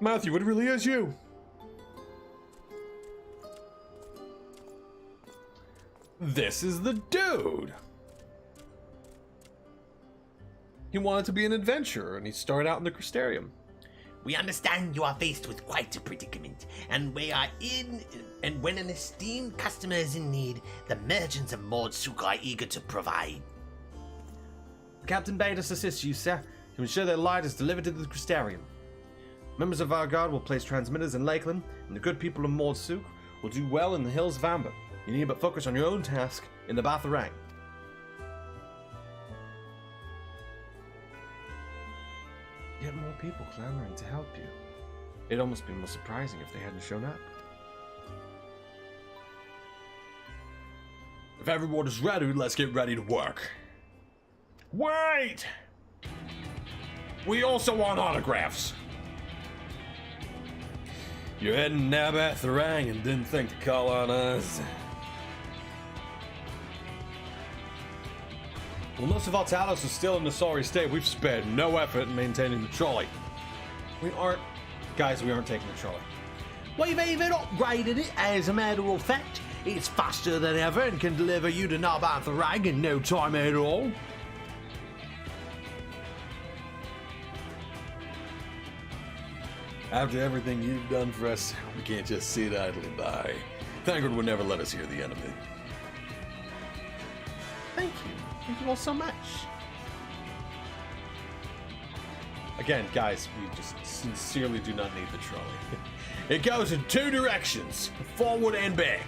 Matthew, it really is you. This is the dude. He wanted to be an adventurer, and he started out in the Crystarium. We understand you are faced with quite a predicament, and when an esteemed customer is in need, the merchants of Mordsuk are eager to provide. The captain bade us assist you, sir, to ensure that light is delivered to the Crystarium. Members of our guard will place transmitters in Lakeland, and the good people of Mordsuk will do well in the hills of Amber. You need but focus on your own task in the Batharang. Yet more people clamoring to help you. It'd almost be more surprising if they hadn't shown up. If everyone is ready, let's get ready to work. Wait! We also want autographs. You're heading now back to Batharang and didn't think to call on us. Well, most of our Talos is still in the sorry state. We've spared no effort in maintaining the trolley. We aren't taking the trolley. We've even upgraded it, as a matter of fact. It's faster than ever and can deliver you to Batharang in no time at all. After everything you've done for us, we can't just sit idly by. Thangard would never let us hear the end of it. Thank you. Thank you all so much. Again, guys, we just sincerely do not need the trolley. It goes in two directions, forward and back.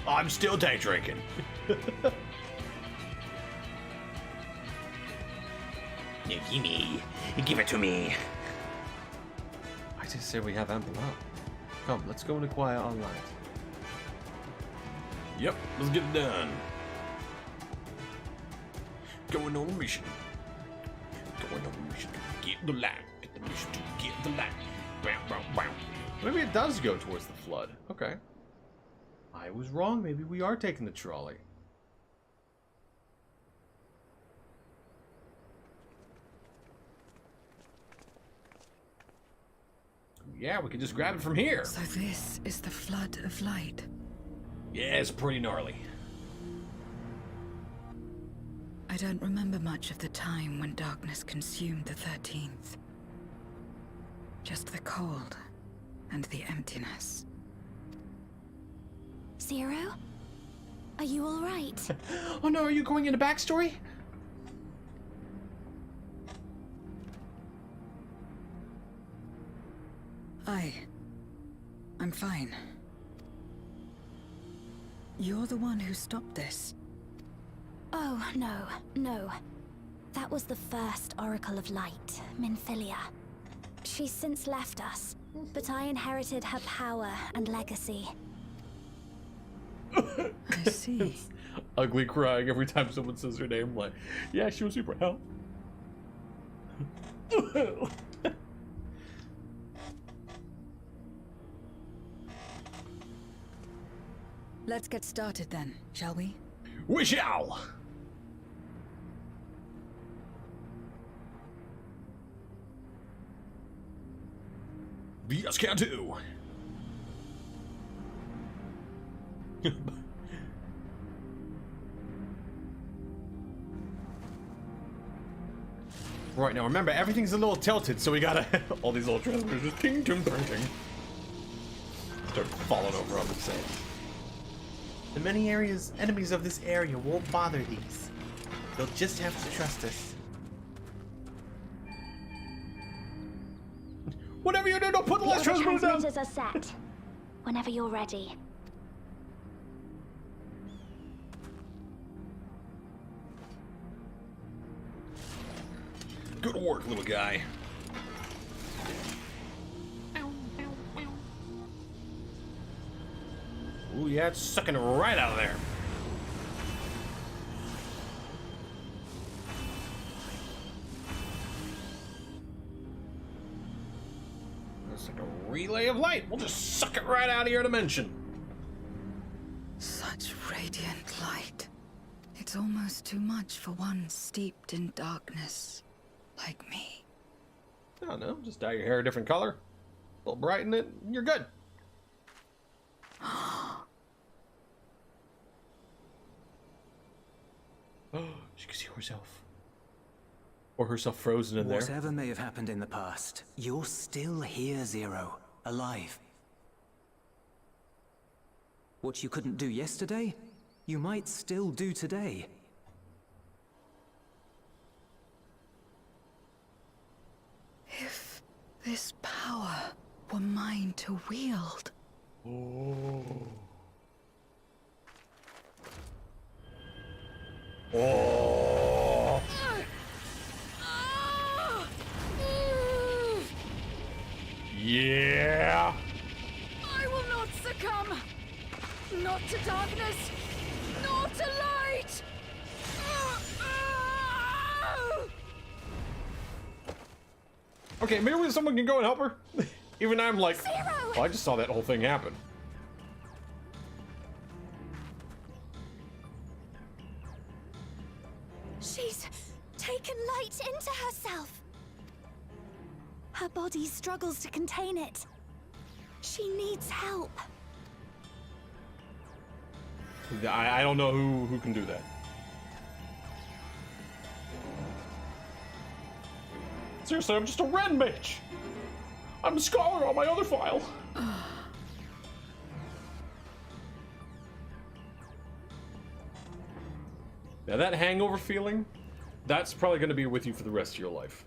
I'm still day drinking. No, gimme. Give it to me. I just say we have ample help. Come, let's go and acquire our light. Yep, let's get it done. Going on a mission. Going on a mission to get the light. Get the mission to get the light. Bow, bow, bow. Maybe it does go towards the flood. Okay. I was wrong. Maybe we are taking the trolley. Yeah, we can just grab it from here. So this is the flood of light. Yeah, it's pretty gnarly. I don't remember much of the time when darkness consumed the 13th. Just the cold and the emptiness. Zero? Are you alright? Oh no, are you going into backstory? I'm fine. You're the one who stopped this. Oh, no. That was the first Oracle of Light, Minfilia. She's since left us, but I inherited her power and legacy. I see. Ugly crying every time someone says her name. Like, yeah, she was super help. Let's get started then, shall we? We shall! Yes, can do. Right, now remember, everything's a little tilted, so we gotta... all these little transmitters just ting, ting, ting, ting. Start falling over on themselves. The many enemies of this area won't bother these. They'll just have to trust us. Whatever you do, don't put the last The other transmitter down! transmitters are set. Whenever you're ready. Good work, little guy. Ooh, yeah, it's sucking right out of there. It's like a relay of light. We'll just suck it right out of your dimension. Such radiant light. It's almost too much for one steeped in darkness, like me. I don't know, just dye your hair a different color. A little brighten it, and you're good. She could see herself. Or herself frozen in there. Whatever may have happened in the past, you're still here, Zero. Alive. What you couldn't do yesterday, you might still do today. If this power were mine to wield. Oh. Yeah. I will not succumb. Not to darkness, nor to light. Okay, maybe someone can go and help her. Even I'm like, oh, I just saw that whole thing happen. She's taken light into herself. Her body struggles to contain it. She needs help. I don't know who can do that. Seriously, I'm just a red mage. I'm a scholar on my other file. Now that hangover feeling, that's probably going to be with you for the rest of your life.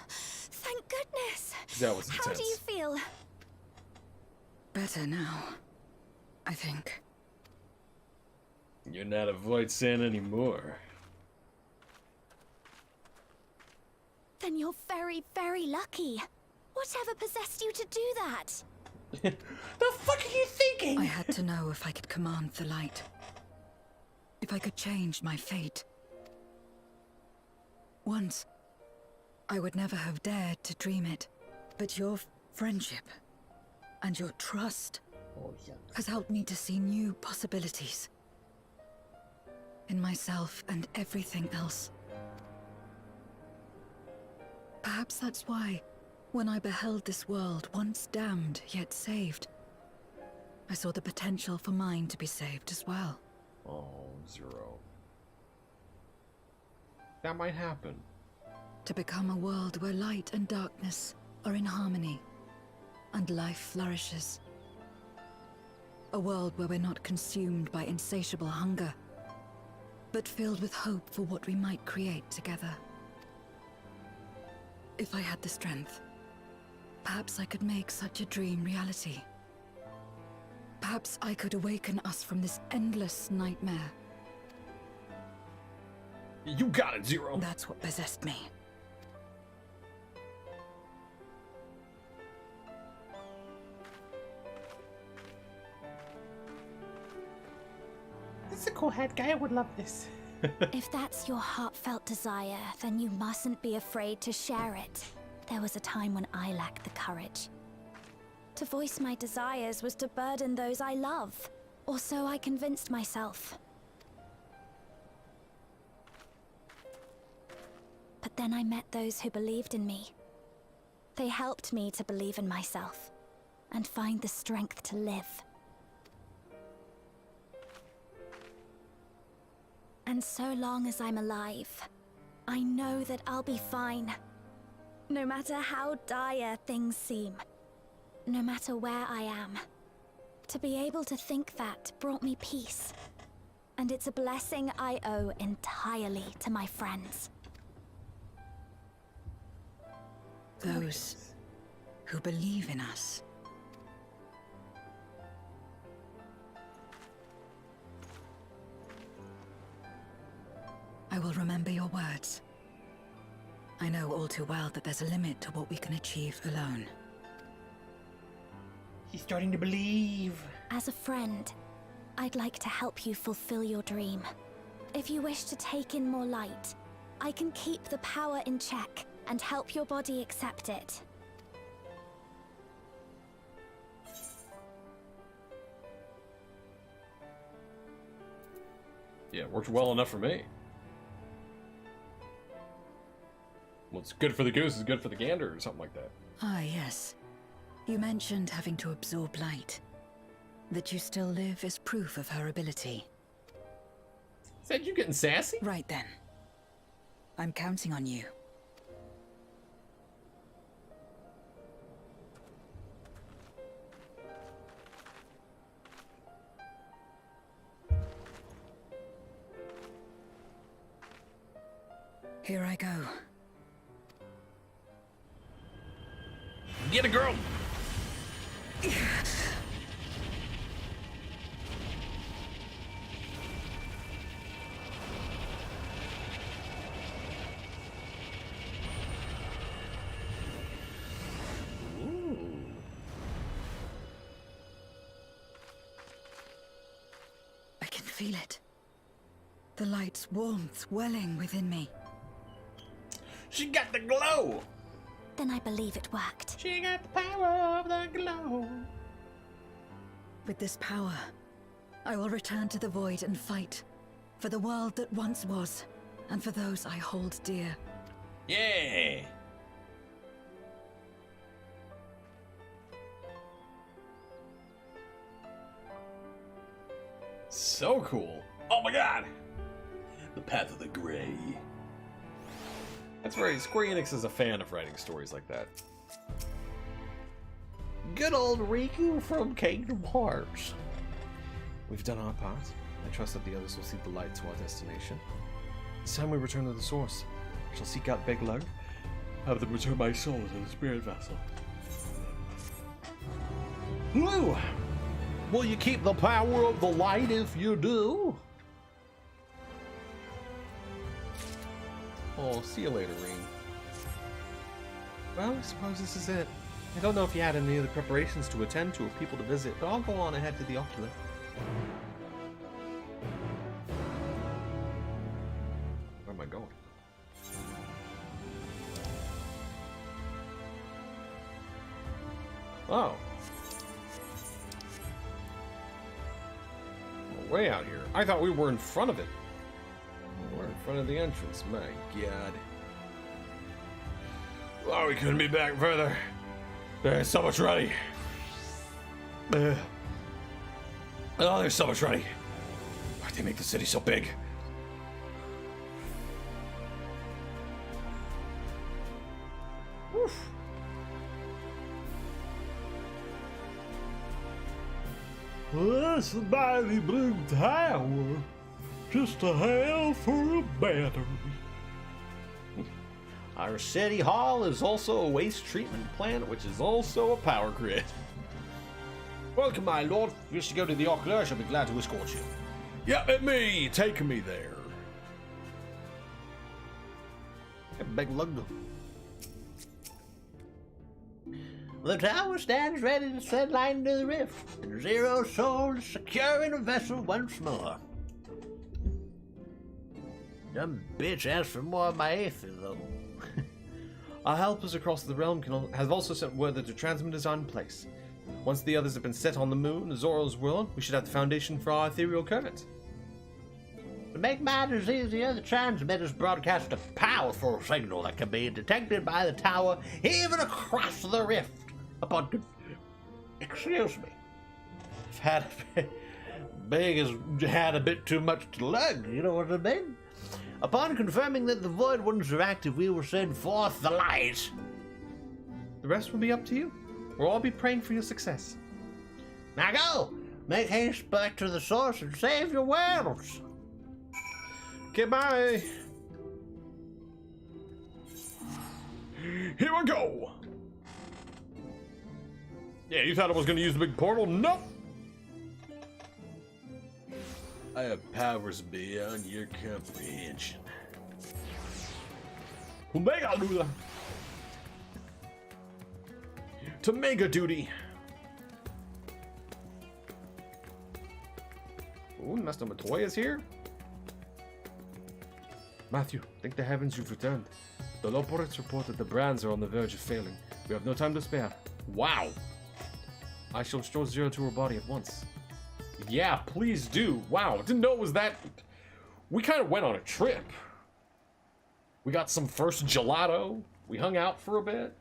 Thank goodness. That was intense. How do you feel? Better now, I think. You're not a void sin anymore. Then you're very, very lucky. Whatever possessed you to do that? The fuck are you thinking? I had to know if I could command the light. If I could change my fate. Once, I would never have dared to dream it. But your friendship and your trust has helped me to see new possibilities. In myself and everything else. Perhaps that's why, when I beheld this world once damned yet saved, I saw the potential for mine to be saved as well. Oh, Zero. That might happen. To become a world where light and darkness are in harmony, and life flourishes. A world where we're not consumed by insatiable hunger, but filled with hope for what we might create together. If I had the strength, perhaps I could make such a dream reality. Perhaps I could awaken us from this endless nightmare. You got it, Zero. That's what possessed me. This is a cool head guy. I would love this. If that's your heartfelt desire, then you mustn't be afraid to share it. There was a time when I lacked the courage. To voice my desires was to burden those I love, or so I convinced myself. But then I met those who believed in me. They helped me to believe in myself, and find the strength to live. And so long as I'm alive, I know that I'll be fine. No matter how dire things seem. No matter where I am. To be able to think that brought me peace. And it's a blessing I owe entirely to my friends. Those who believe in us. I will remember your words. I know all too well that there's a limit to what we can achieve alone. He's starting to believe. As a friend, I'd like to help you fulfill your dream. If you wish to take in more light, I can keep the power in check and help your body accept it. Yeah, it worked well enough for me. What's good for the goose is good for the gander, or something like that. Ah, yes. You mentioned having to absorb light. That you still live is proof of her ability. Is that you getting sassy? Right then. I'm counting on you. Here I go. Get it, girl! I can feel it. The light's warmth welling within me. She got the glow! Then I believe it worked. She got the power of the glow. With this power, I will return to the void and fight for the world that once was, and for those I hold dear. Yeah! So cool. Oh my god! The Path of the Grey. That's right, Square Enix is a fan of writing stories like that. Good old Riku from Kingdom Hearts. We've done our part. I trust that the others will see the light to our destination. It's time we return to the source. I shall seek out Big Lug, have them return my soul to the spirit vessel. Woo! Will you keep the power of the light if you do? Oh, see you later, Reen. Well, I suppose this is it. I don't know if you had any other preparations to attend to or people to visit, but I'll go on ahead to the ocular. Where am I going? Oh. We're way out here. I thought we were in front of it. We're in front of the entrance. My god. Oh, we couldn't be back further. There's so much ready. Oh, there's so much ready. Why'd they make the city so big? Woof. That's the mighty blue tower. Just a hell for a battery. Our city hall is also a waste treatment plant, which is also a power grid. Welcome, my lord. If you wish to go to the ocular, I shall be glad to escort you. Yep, at me. Take me there. Big lug. The tower stands ready to send light into the rift, and Zero's soul is secure in a vessel once more. Dumb bitch asked for more of my Ffxiv, though. Our helpers across the realm have also sent word that the transmitter is in place. Once the others have been set on the moon, Zoro's world, we should have the foundation for our ethereal current. To make matters easier, the transmitters broadcast a powerful signal that can be detected by the tower even across the rift. Excuse me. I've had Big has had a bit too much to lug, you know what I mean? Upon confirming that the void ones are active, we will send forth the light. The rest will be up to you. We'll all be praying for your success. Now go! Make haste back to the source and save your worlds! Goodbye! Here we go! Yeah, you thought I was going to use the big portal? Nope! I have powers beyond your comprehension. Omega Lula! To mega duty! Ooh, Master Matoya is here. Matthew, thank the heavens you've returned. The Loporets report that the brands are on the verge of failing. We have no time to spare. Wow! I shall restore Zero to her body at once. Yeah, please do. Wow, didn't know it was that. We kind of went on a trip. We got some first gelato. We hung out for a bit.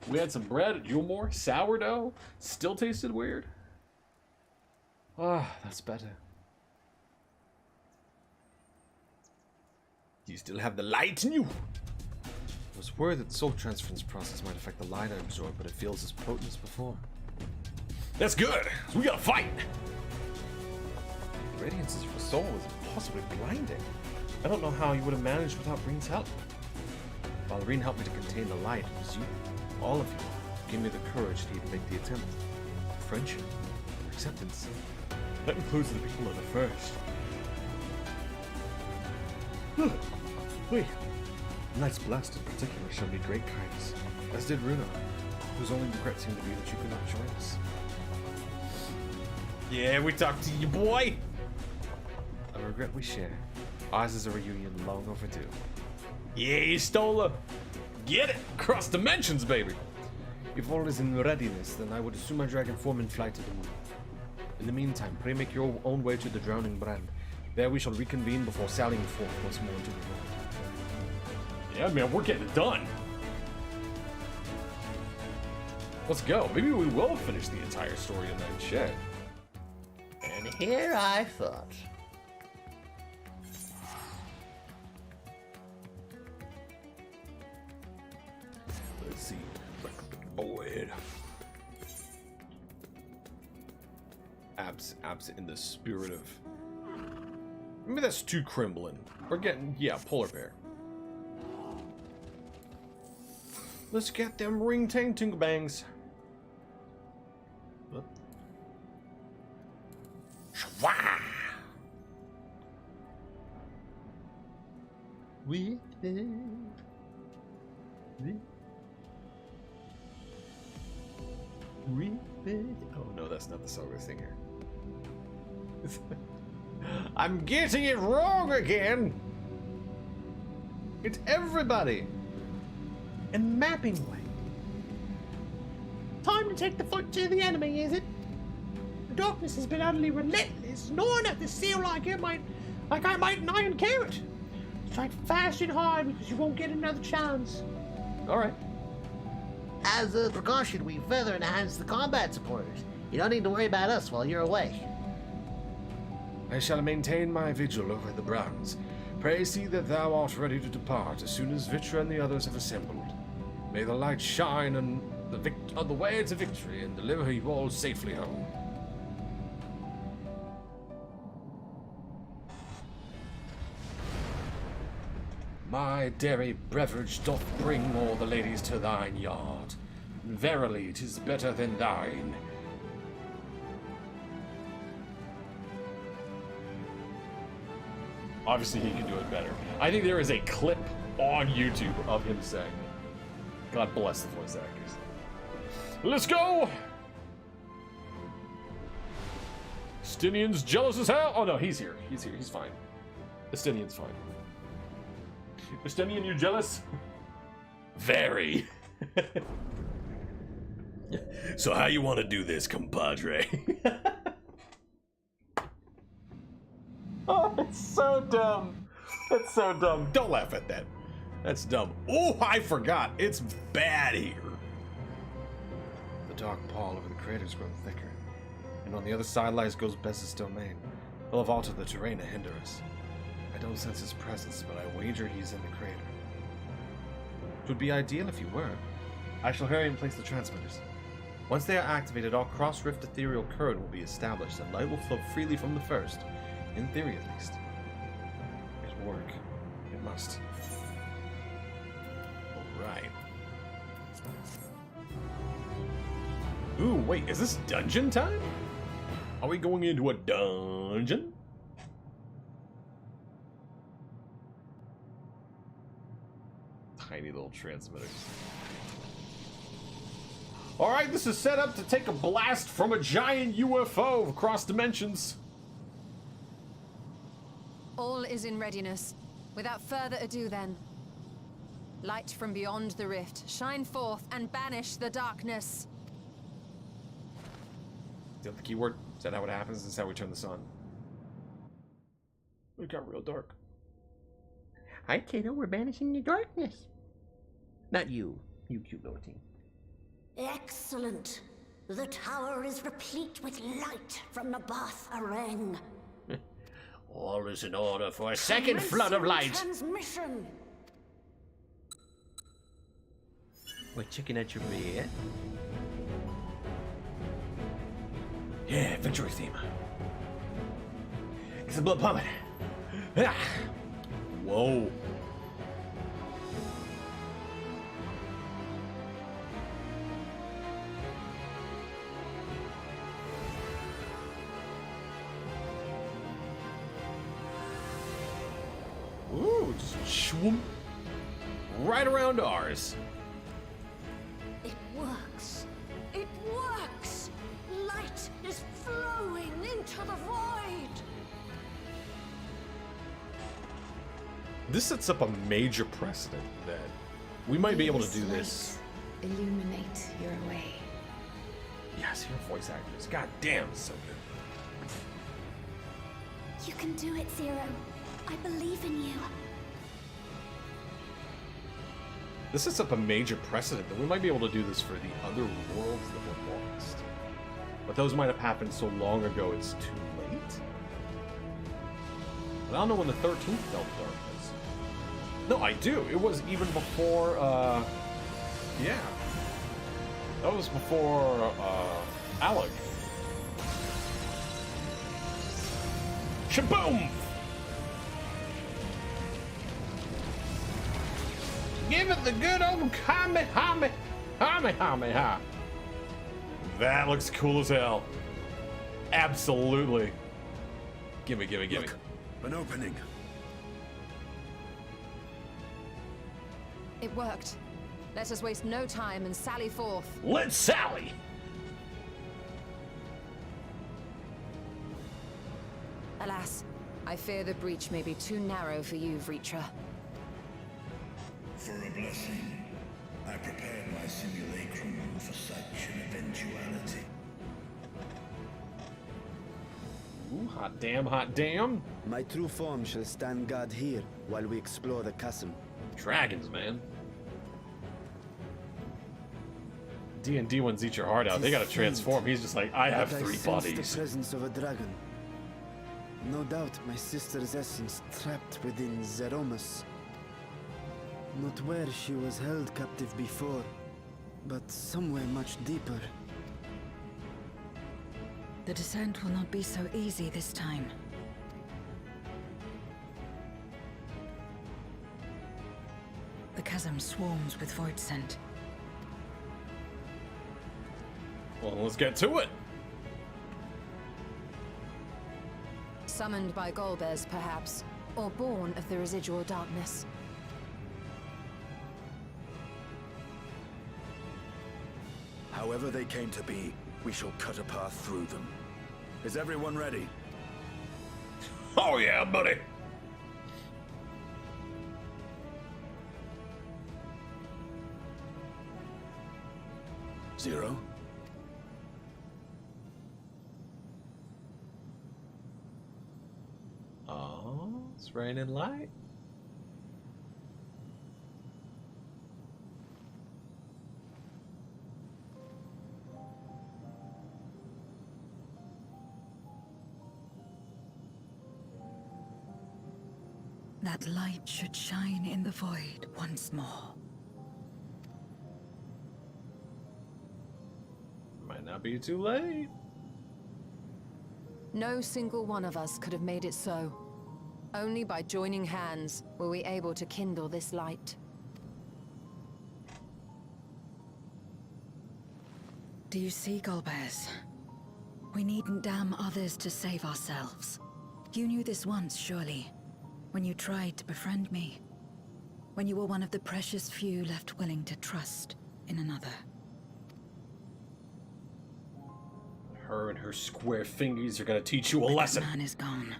We had some bread at Yulmore. Sourdough. Still tasted weird. Ah, that's better. Do you still have the light in you? I was worried that the soul transference process might affect the light I absorb, but it feels as potent as before. That's good. So we gotta fight. The radiance of your soul is possibly blinding. I don't know how you would have managed without Reen's help. While Reen helped me to contain the light, it was you, all of you, who gave me the courage to even make the attempt. Friendship, acceptance. That includes the people of the first. Wait. Knight's Blessed in particular showed me great kindness, as did Runa, whose only regret seemed to be that you could not join us. Yeah, we talked to you, boy. A regret we share. Ours is a reunion long overdue. Yeah, you stole her. Get it. Cross dimensions, baby. If all is in readiness, then I would assume my dragon form in flight to the moon. In the meantime, pray make your own way to the Drowning Brand. There we shall reconvene before sallying forth once more into the world. Yeah, man, we're getting it done. Let's go. Maybe we will finish the entire story in that shed. And here I thought. Let's see. Boyd. Abs in the spirit of... Maybe that's too Crimblin. We're getting... Yeah, Polar Bear. Let's get them ring-tang tingle bangs. What? Shwah! We Oh no, that's not the song we're singing here. I'm getting it wrong again! It's everybody! And mapping way. Time to take the fight to the enemy, is it? The darkness has been utterly relentless, gnawing at the seal like I might an iron carrot. Strike fast and hard because you won't get another chance. Alright. As a precaution, we further enhance the combat supporters. You don't need to worry about us while you're away. I shall maintain my vigil over the Browns. Pray see that thou art ready to depart as soon as Vitra and the others have assembled. May the light shine on the way to victory and deliver you all safely home. My dairy beverage doth bring all the ladies to thine yard. Verily, 'tis better than thine. Obviously, he can do it better. I think there is a clip on YouTube of him saying it. God bless the voice actors. Let's go! Estinian's jealous as hell. Oh no, he's here. He's here. He's fine. Estinian's fine. Estinian, you jealous? Very. So how you want to do this, compadre? Oh, it's so dumb. That's so dumb. Don't laugh at that. That's dumb. Oh, I forgot. It's bad here. The dark pall over the crater's grown thicker, and on the other side lies Ghostbez's domain. He'll have altered the terrain to hinder us. I don't sense his presence, but I wager he's in the crater. It would be ideal if he were. I shall hurry and place the transmitters. Once they are activated, our cross-rift ethereal current will be established, and light will flow freely from the first. In theory, at least. It will work. It must. Alright. Ooh, wait, is this dungeon time? Are we going into a dungeon? Tiny little transmitters. Alright, this is set up to take a blast from a giant UFO across dimensions. All is in readiness. Without further ado then. Light from beyond the rift, shine forth and banish the darkness. Is that the keyword? Is that how it happens? Is that how we turn this on? It got real dark. Hi, Kato, we're banishing the darkness. Not you, you cute little team. Excellent. The tower is replete with light from the Bath Arang. All is in order for a second flood of light. Transmission. We're checking out your rear. Yeah, victory theme. It's the blood pumping. Ah. Whoa. Ooh, just shwoom. Right around ours. It works. It works. Light is flowing into the void. This sets up a major precedent that we might be able to do this. Illuminate your way. Yes, your voice actors. God damn, so good. You can do it, Zero. I believe in you. This sets up a major precedent that we might be able to do this for the other worlds that were lost. But those might have happened so long ago it's too late? But I don't know when the 13th fell to darkness. No, I do. It was even before, yeah. That was before, Alec. Shaboom! Give it the good old Kamehameha. That looks cool as hell. Absolutely. Gimme, gimme, gimme. Look, an opening. It worked. Let us waste no time and sally forth. Let's sally! Alas, I fear the breach may be too narrow for you, Vritra. For a blessing, I prepared my simulacrum for such an eventuality. Ooh, hot damn, hot damn. My true form shall stand guard here while we explore the chasm. Dragons, man. D&D ones eat your heart out. They gotta transform. He's just like, I have But 3 sense bodies. the presence of a dragon. No doubt my sister's essence trapped within Zeromus. Not where she was held captive before, but somewhere much deeper. The descent will not be so easy this time. The chasm swarms with void scent. Well, let's get to it. Summoned by Golbez, perhaps, or born of the residual darkness. However they came to be, we shall cut a path through them. Is everyone ready? Oh yeah, buddy. Zero? Oh, it's raining light. That light should shine in the void once more. Might not be too late. No single one of us could have made it so. Only by joining hands were we able to kindle this light. Do you see, Golbez? We needn't damn others to save ourselves. You knew this once, surely, when you tried to befriend me. When you were one of the precious few left willing to trust in another. Her and her square fingers are gonna teach you a But lesson. that man is gone.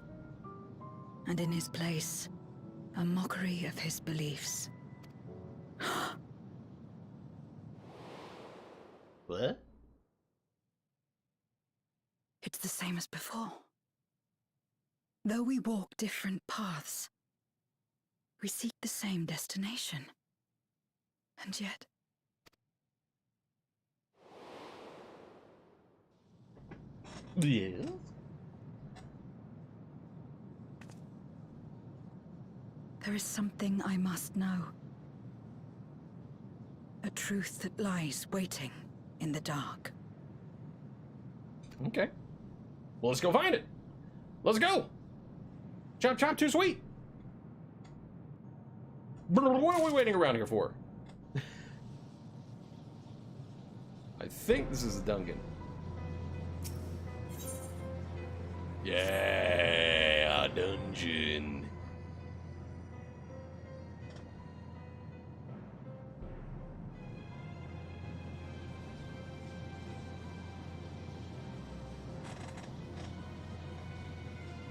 And in his place, a mockery of his beliefs. What? It's the same as before. Though we walk different paths, we seek the same destination. And yet... Yeah. There is something I must know. A truth that lies waiting in the dark. Okay. Well, let's go find it. Let's go. Chop chop too sweet. What are we waiting around here for? I think this is a dungeon. Yeah, a dungeon.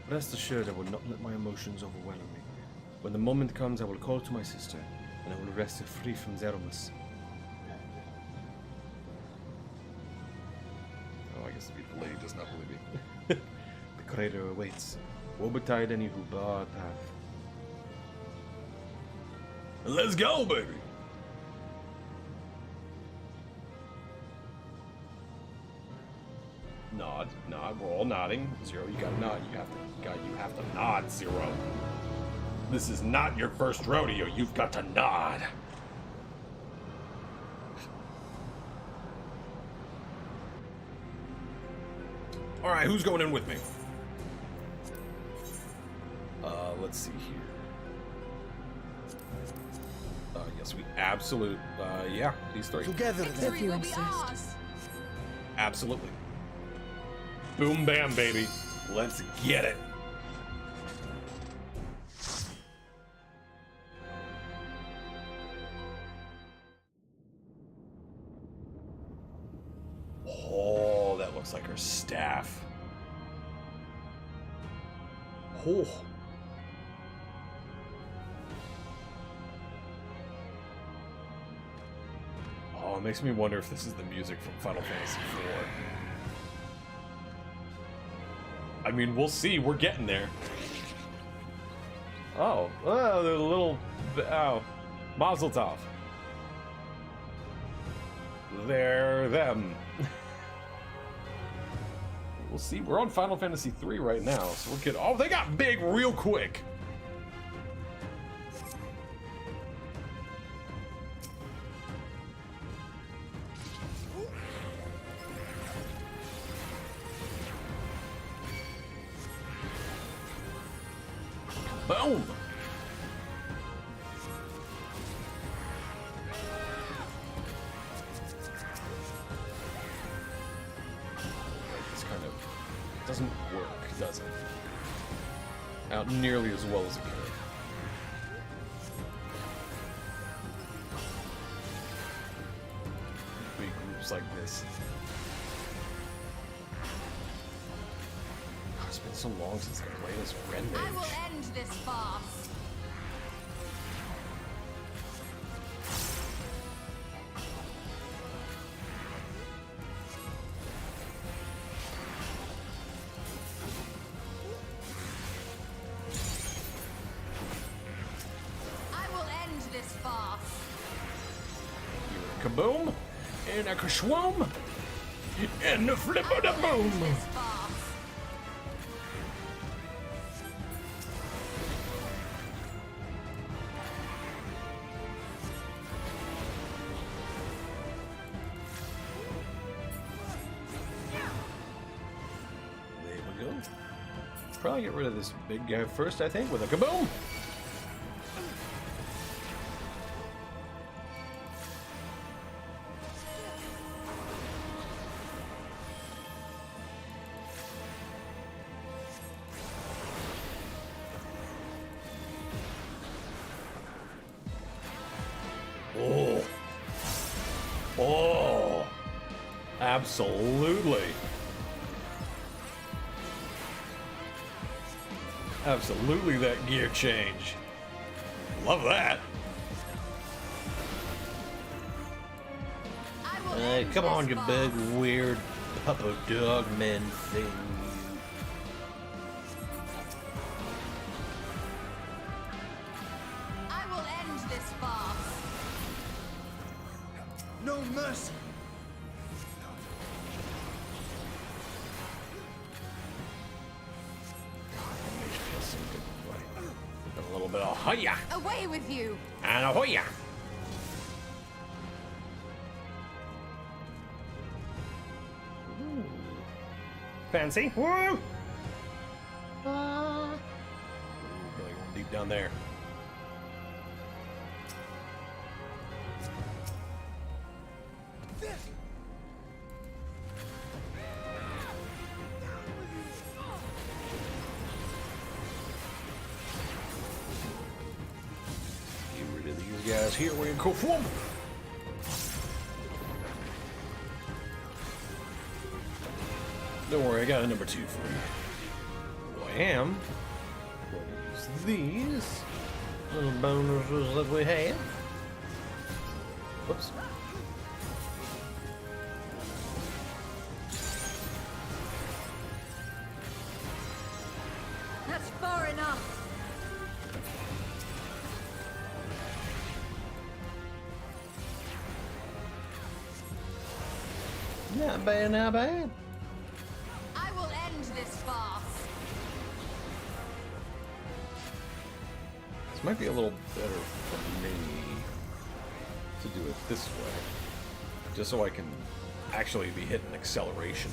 Rest assured, I will not let my emotions overwhelm me. When the moment comes, I will call to my sister, and I will wrest her free from Zeromus. Oh, I guess the lady does not believe me. The crater awaits. Woe betide any who bar our path. Let's go, baby! Nod, nod. We're all nodding. Zero, you gotta nod. You have to nod, Zero. This is not your first rodeo. You've got to nod. All right, who's going in with me? Let's see here. Yes, we absolute. Yeah, these three. Together, then. If you insist. Absolutely. Boom, bam, baby. Let's get it. Oh, that looks like her staff. Oh. Oh, it makes me wonder if this is the music from Final Fantasy IV. I mean, we'll see. We're getting there. Oh, well, there's a little... Oh, Mazel Tov. They're them. We'll see. We're on Final Fantasy III right now, so we're good. Oh, they got big real quick. Boom! This kind of doesn't work, does it? Out nearly as well as it could. Big groups like this. It's been so long since I played as Red Mage. I will end this farce. I will end this farce. Kaboom! And a kashwoom! And a flip-a-da-boom! Probably get rid of this big guy first, I think, with a kaboom! Oh! Oh! Absolutely! Absolutely that gear change. Love that. Come on, you big, weird puppo dog man thing. I will end this farce. No mercy. little bit of hiya Away with you! and a hoya. Fancy. Woo! Really going deep down there. Get rid of these guys here. We're gonna go for them. Don't worry, I got a number 2 for you. I am going to use these little bonuses that we have. Whoops. That's far enough! Not bad, not bad. I will end this farce! This might be a little better for me to do it this way. Just so I can actually be hitting acceleration.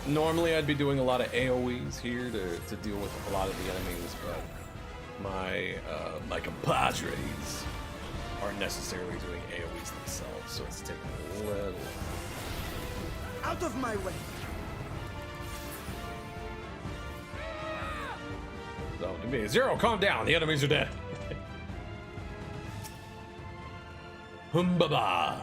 Normally I'd be doing a lot of AoEs here to deal with a lot of the enemies, but my compadres aren't necessarily doing AoEs themselves, so it's taking a little... Out of my way! So, to me, Zero, calm down. The enemies are dead. Humbaba.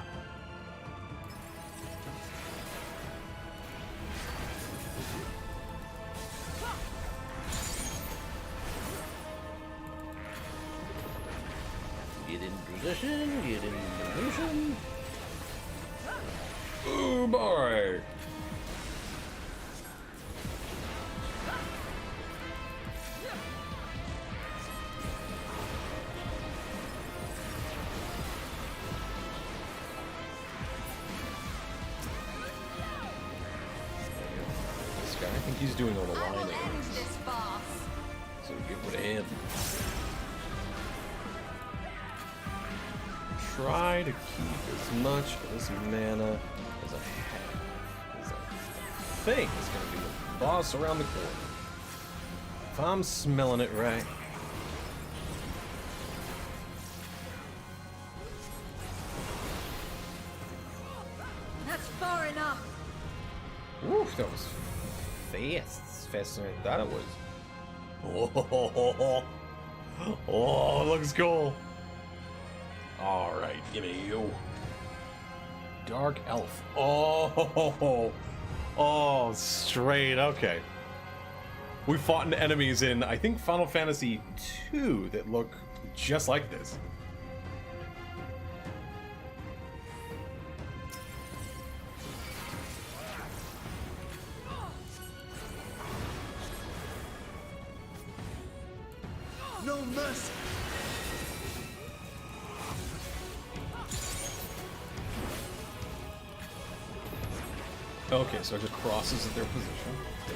Get in position, get in position. Oh boy. This guy, I think he's doing all the line End enemies. this farce! So get rid of him. Try to keep as much of this mana as I have. Because I think it's going to be the boss around the corner. If I'm smelling it right. That's far enough! Woof, that was fast. It's faster than I thought it was. Oh, looks cool. Alright, give me you. Dark Elf. Oh, straight, okay. We fought an enemies in, I think, Final Fantasy II that look just like this. No mercy! Okay, so it just crosses at their position. Okay.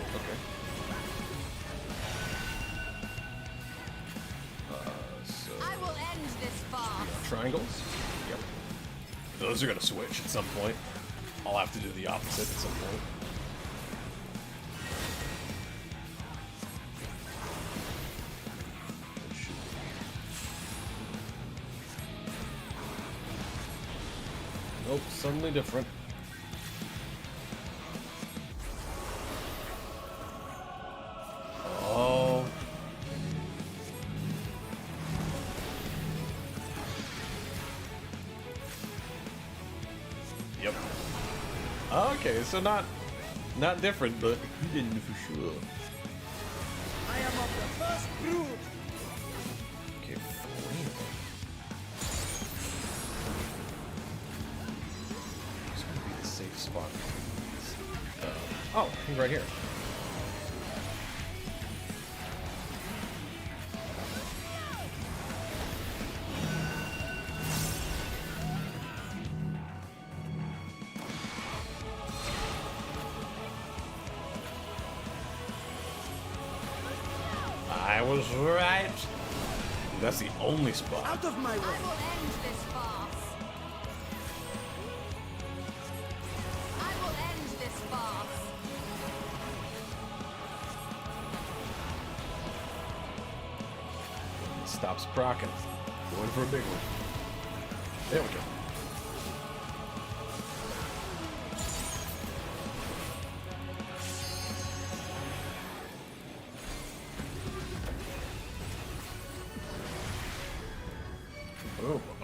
So I will end this farce! triangles. Yep. Those are gonna switch at some point. I'll have to do the opposite at some point. Nope, suddenly different. Oh. Yep. Okay, so not different, but hidden for sure. I am of the first brood! Okay, three. It's gonna be the safe spot. Oh, he's right here. I was right. That's the only spot. Out of my way! I will end this farce. I will end this farce. Stops procking. Going for a big one. There we go.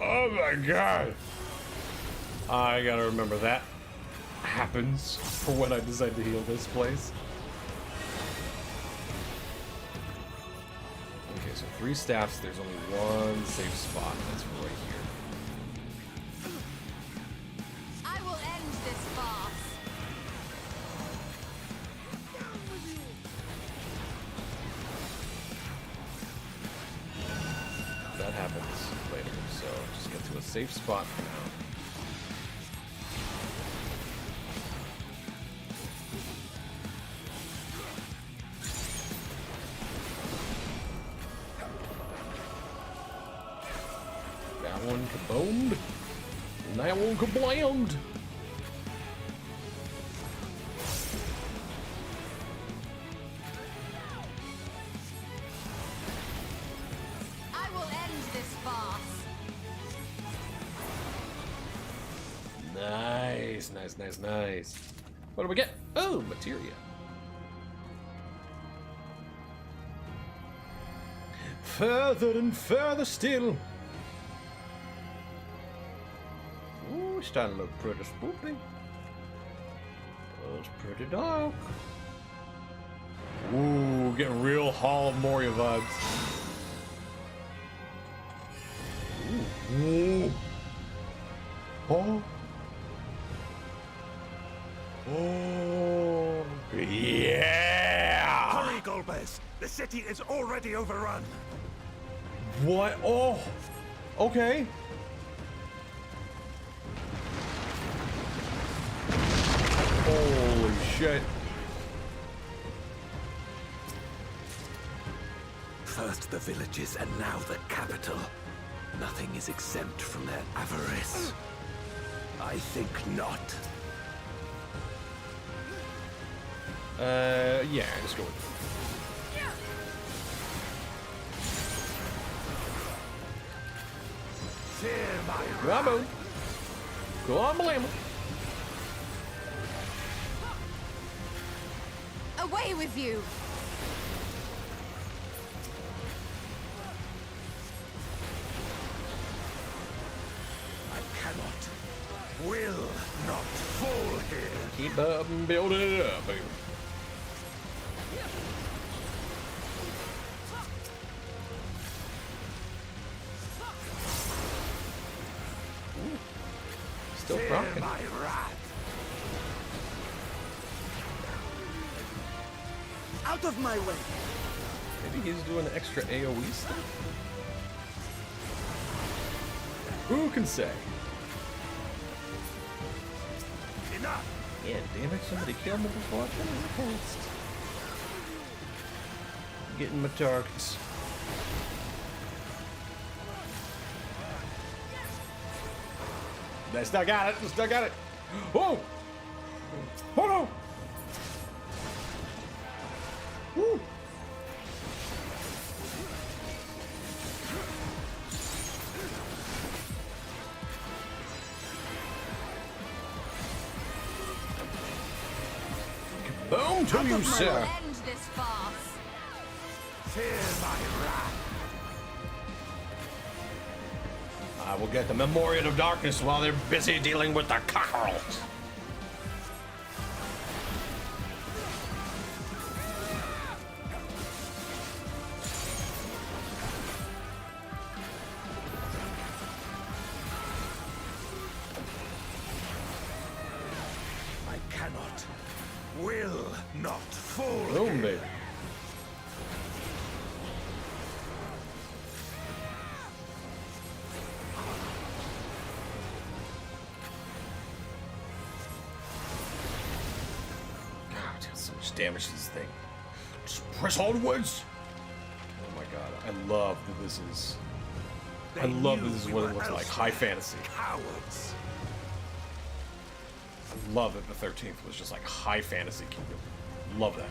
Oh my god! I gotta remember that happens For when I decide to heal this place. Okay, so 3 staffs, there's only one safe spot. That's right here. I will end this farce. That happens later, so just get to a safe spot for now. That one kaboomed, and that one kablammed. I will end this farce. Nice, nice, nice, nice. What do we get? Oh, materia. Further and further still. Ooh, it's starting to look pretty spooky. Oh, it's pretty dark. Ooh, getting real Hall of Moria vibes. Ooh. Oh. Oh. Yeah. Hurry, Golbez! The city is already overrun. What? Oh. Okay. Holy shit. First the villages and now the capital. Nothing is exempt from their avarice. I think not. Yeah, let's go with it. Fear my Come on. Go on, blame it. Away with you. I cannot, will not fall here. Keep up and building it up, baby. Ooh. Still Fear rocking. my wrath. Out of my way. Maybe he's doing extra AoE stuff? Who can say? Enough. Yeah, damn it, somebody killed me before I finished the cast. Getting my targets. I still got it, I still got it. Whoa! Oh no! Woo! Boom to you, sir. End this farce. Fear my wrath. I will get the Memorial of Darkness while they're busy dealing with the cockerels. I cannot, will not fall Boom, here. baby. God, that's so much damage to this thing. Just press onwards. god, I love that this is... I love that this is what it looks like. High fantasy. Cowards. I love that the 13th was just like high fantasy kingdom. Love that.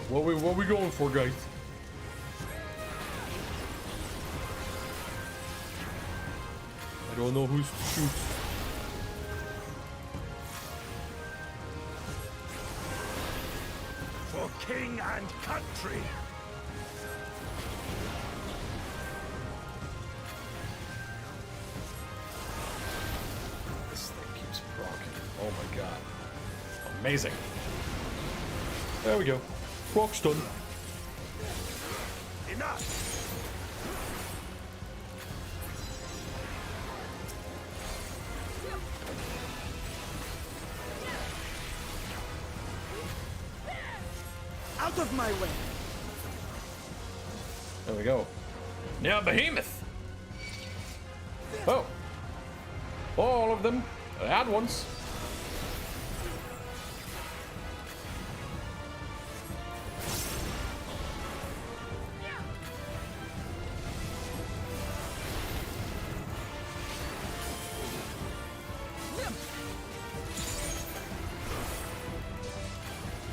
What we going for, guys? I don't know who's to shoot. For king and country. This thing keeps rocking. Oh my god. Amazing. There we go. Proc's done. Enough. Out of my way! There we go. Now Behemoth. Oh. All of them at once.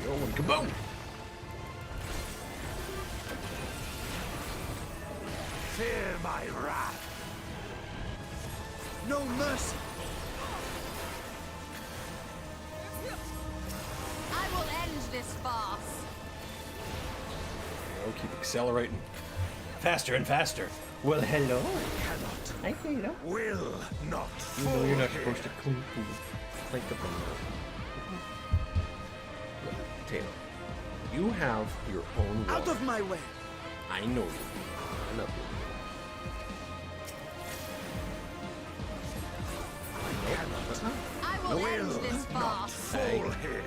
Yo, and kaboom! Fear my wrath. No mercy! I will end this farce. Oh, keep accelerating. Faster and faster. Well, hello. Cannot. Will not. You know you're not supposed to clean food. Like the Taylor, you have your own wall. Out of my way! I know you. I love you. I will end this farce. Fall here.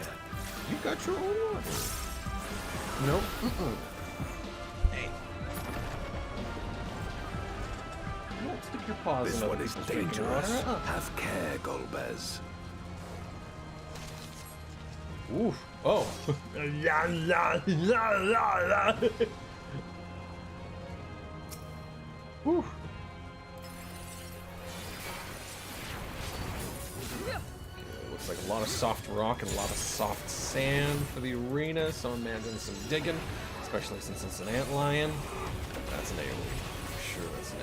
You got your own one. Nope. Hey. Don't stick your paws This in other one is people's drinking dangerous. water. Have care, Golbez. Oof. Oh. La la la la la. Whew. Looks like a lot of soft rock and a lot of soft sand for the arena, so I'm imagining some digging, especially since it's an antlion. That's an AoE. Sure, that's an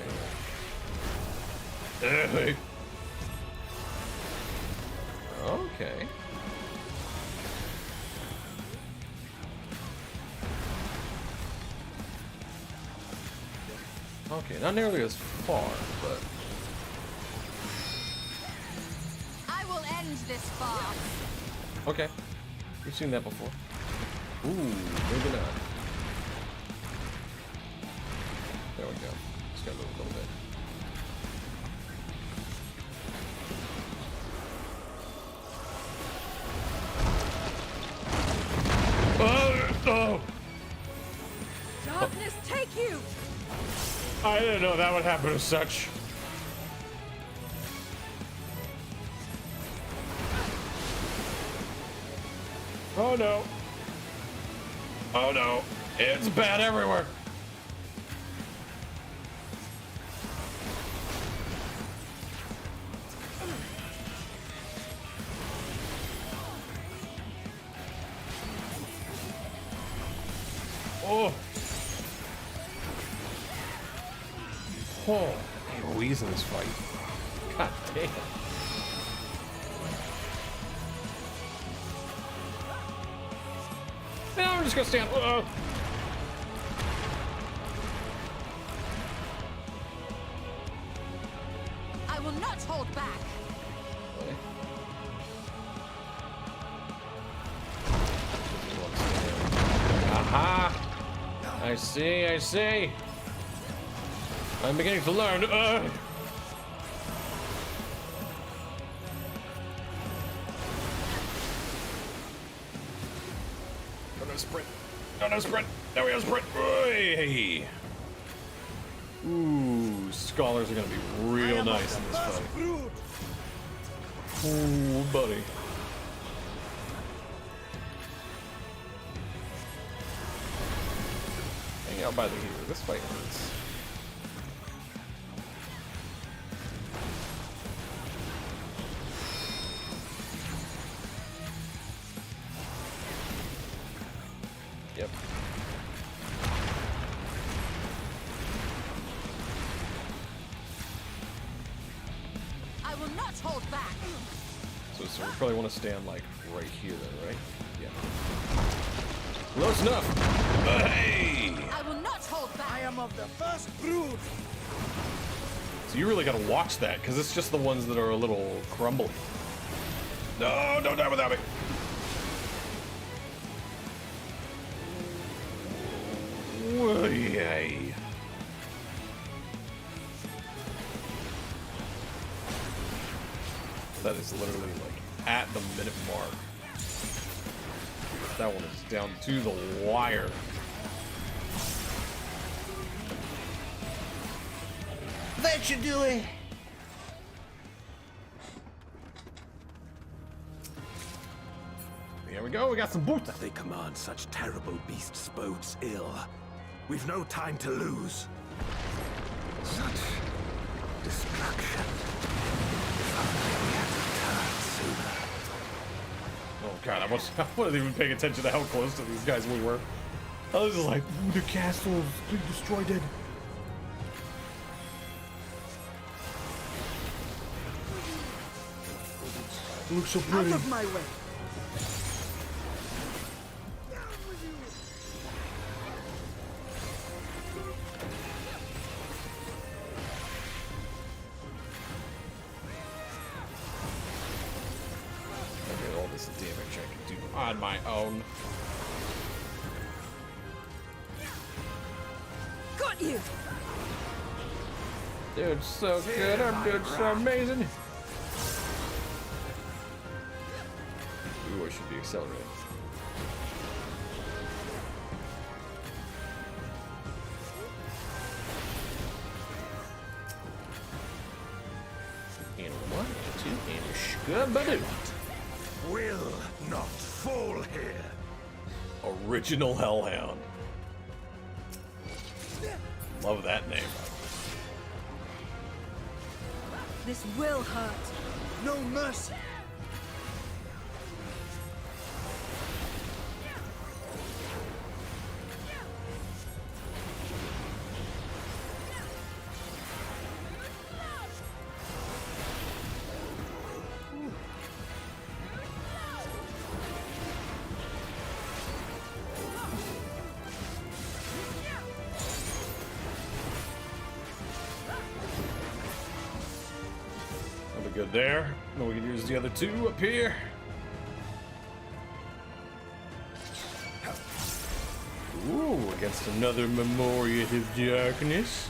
AoE. Okay. Okay, not nearly as far, but... I will end this farce. Okay. We've seen that before. Ooh, maybe not. There we go. Just gotta move a little bit. Oh! Darkness take you! I didn't know that would happen as such. Oh no. Oh no. It's bad everywhere. Oh. Oh. AoE's in this fight. God damn. Now I'm just gonna stand. I will not hold back. Aha! I see, I see. I'm beginning to learn. No sprint. No sprint. There we go, sprint. Hey. Ooh, scholars are gonna be real nice in this fight. Ooh, buddy. Hang out by the heater. This fight hurts. Yep. I will not hold back. So we probably want to stand like right here then, right? Yeah. Close enough. Hey! I will not hold back. I am of the first brood. So you really gotta watch that, because it's just the ones that are a little crumbly. No, don't die without me. Yay. That is literally like at the minute mark. That one is down to the wire. That should do it. Here we go, we got some boots. They command such terrible beasts bodes ill. We've no time to lose. Such destruction. If only we had returned sooner. Oh god, I wasn't even paying attention to how close to these guys we were. I was just like, ooh, the castle's been destroyed. It looks so pretty. Out of my way. Look at all this damage I can do on my own. Got you! Dude, so good. I'm doing so amazing. Ooh, I should be accelerating. And one, and two, and a scubadoo. Will not fall here. Original Hellhound. Love that name. This will hurt. No mercy. That'll be good there. Then we can use the other two up here. Ooh, against another Memoriat of Darkness.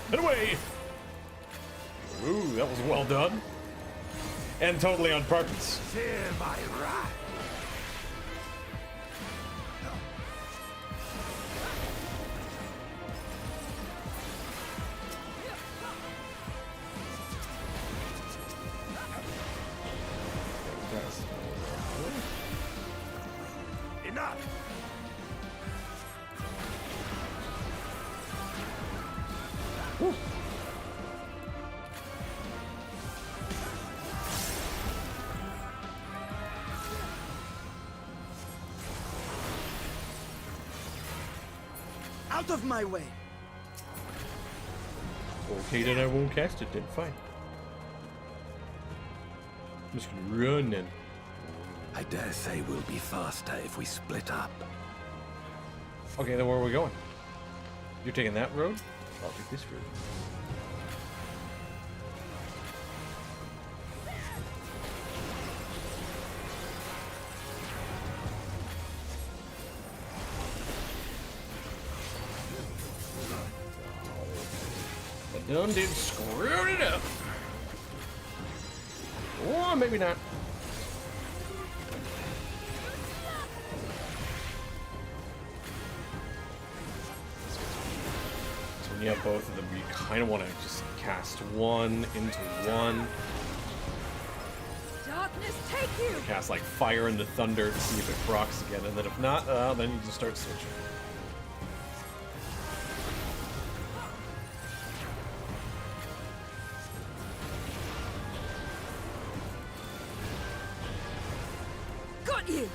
Get away! Ooh, that was well done. And totally on purpose. Fear my wrath. Enough. Woo. Out of my way. Okay, then I won't cast it then. Fine. I'm just gonna run then. I dare say we'll be faster if we split up. Okay, then where are we going? You're taking that road? I'll take this road. I done did screwed it up. Or maybe not. When you have both of them, you kind of want to just cast one into one. Darkness, take you! Cast like Fire into Thunder to see if it procs again, and then if not, then you just start switching. Got you!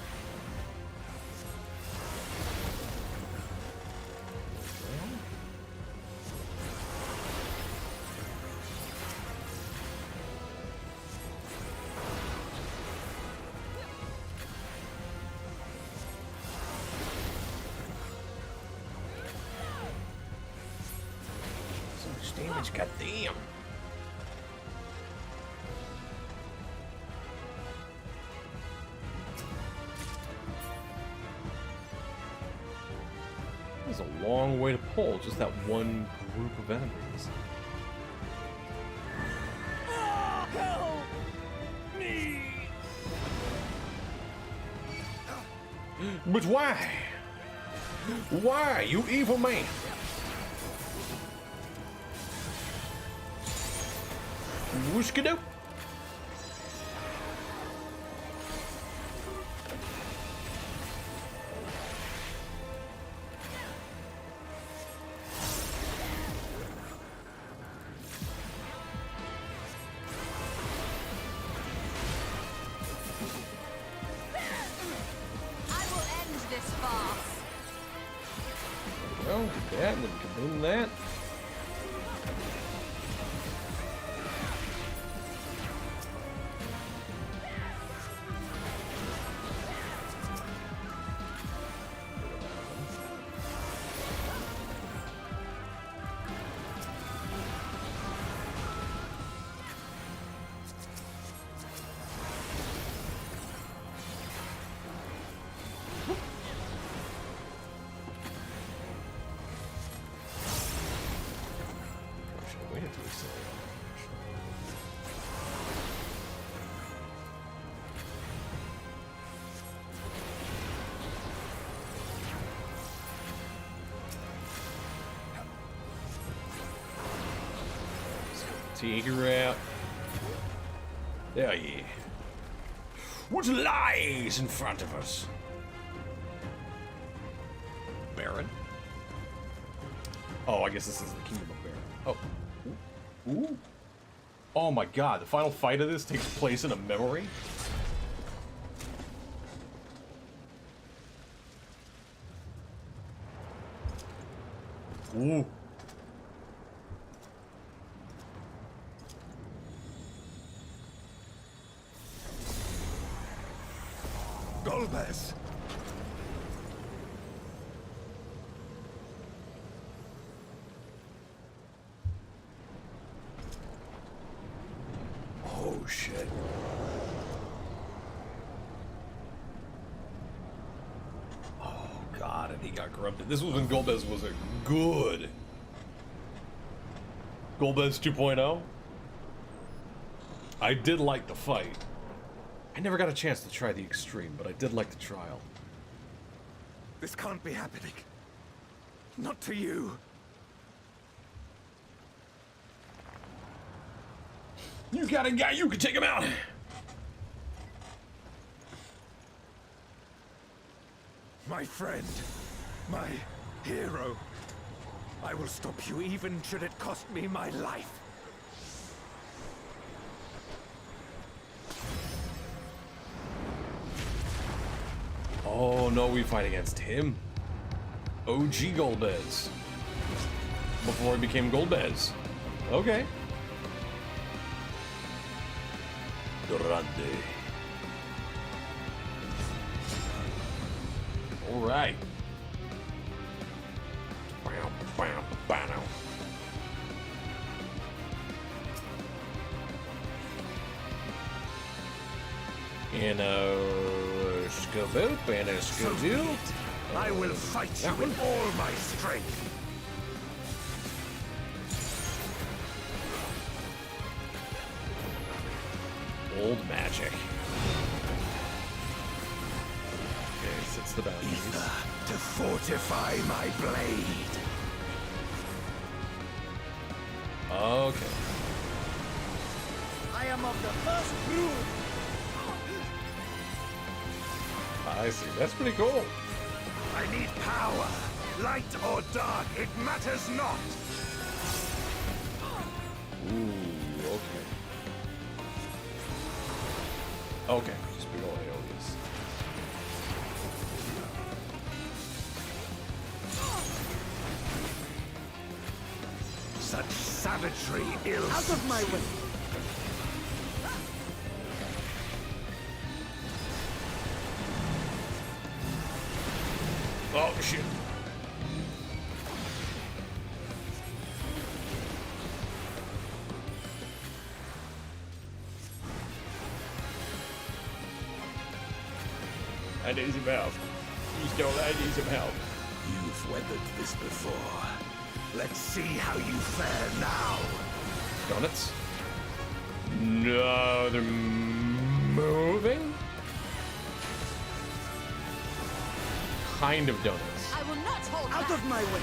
So much damage, goddamn. That's a long way to pull, just that one group of enemies. Help me! But why? Why, you evil man? Whoosh-ka-doop. I will end this farce. Well, that and then kaboom that. Wait until we say take her out. There yeah. What lies in front of us? Baron. Oh, I guess this is the Kingdom of Baron. Oh. Ooh. Oh my god, the final fight of this takes place in a memory? Ooh. Golbez! Oh shit. Oh god, and he got corrupted. This was when Golbez was a good Golbez 2.0. I did like the fight. I never got a chance to try the extreme, but I did like the trial. This can't be happening. Not to you. You got a guy, you can take him out. My friend. My hero. I will stop you even should it cost me my life. Oh no, we fight against him. OG Golbez. Before he became Golbez. Okay. Grande. Alright. And Skaboop and a Skadoo. I will fight you with all my strength. Old magic. Okay, sets the boundaries. Ether to fortify my blade. Okay. I am of the first brood. I see. That's pretty cool. I need power. Light or dark, it matters not. Ooh, okay. Okay, just big ol' AoEs. Such savagery ill. Out of my way! Oh, shit. I need some help. I need some help. You've weathered this before. Let's see how you fare now. Donuts? No, they're moving? Kind of donuts. I will not hold Out back. of my way!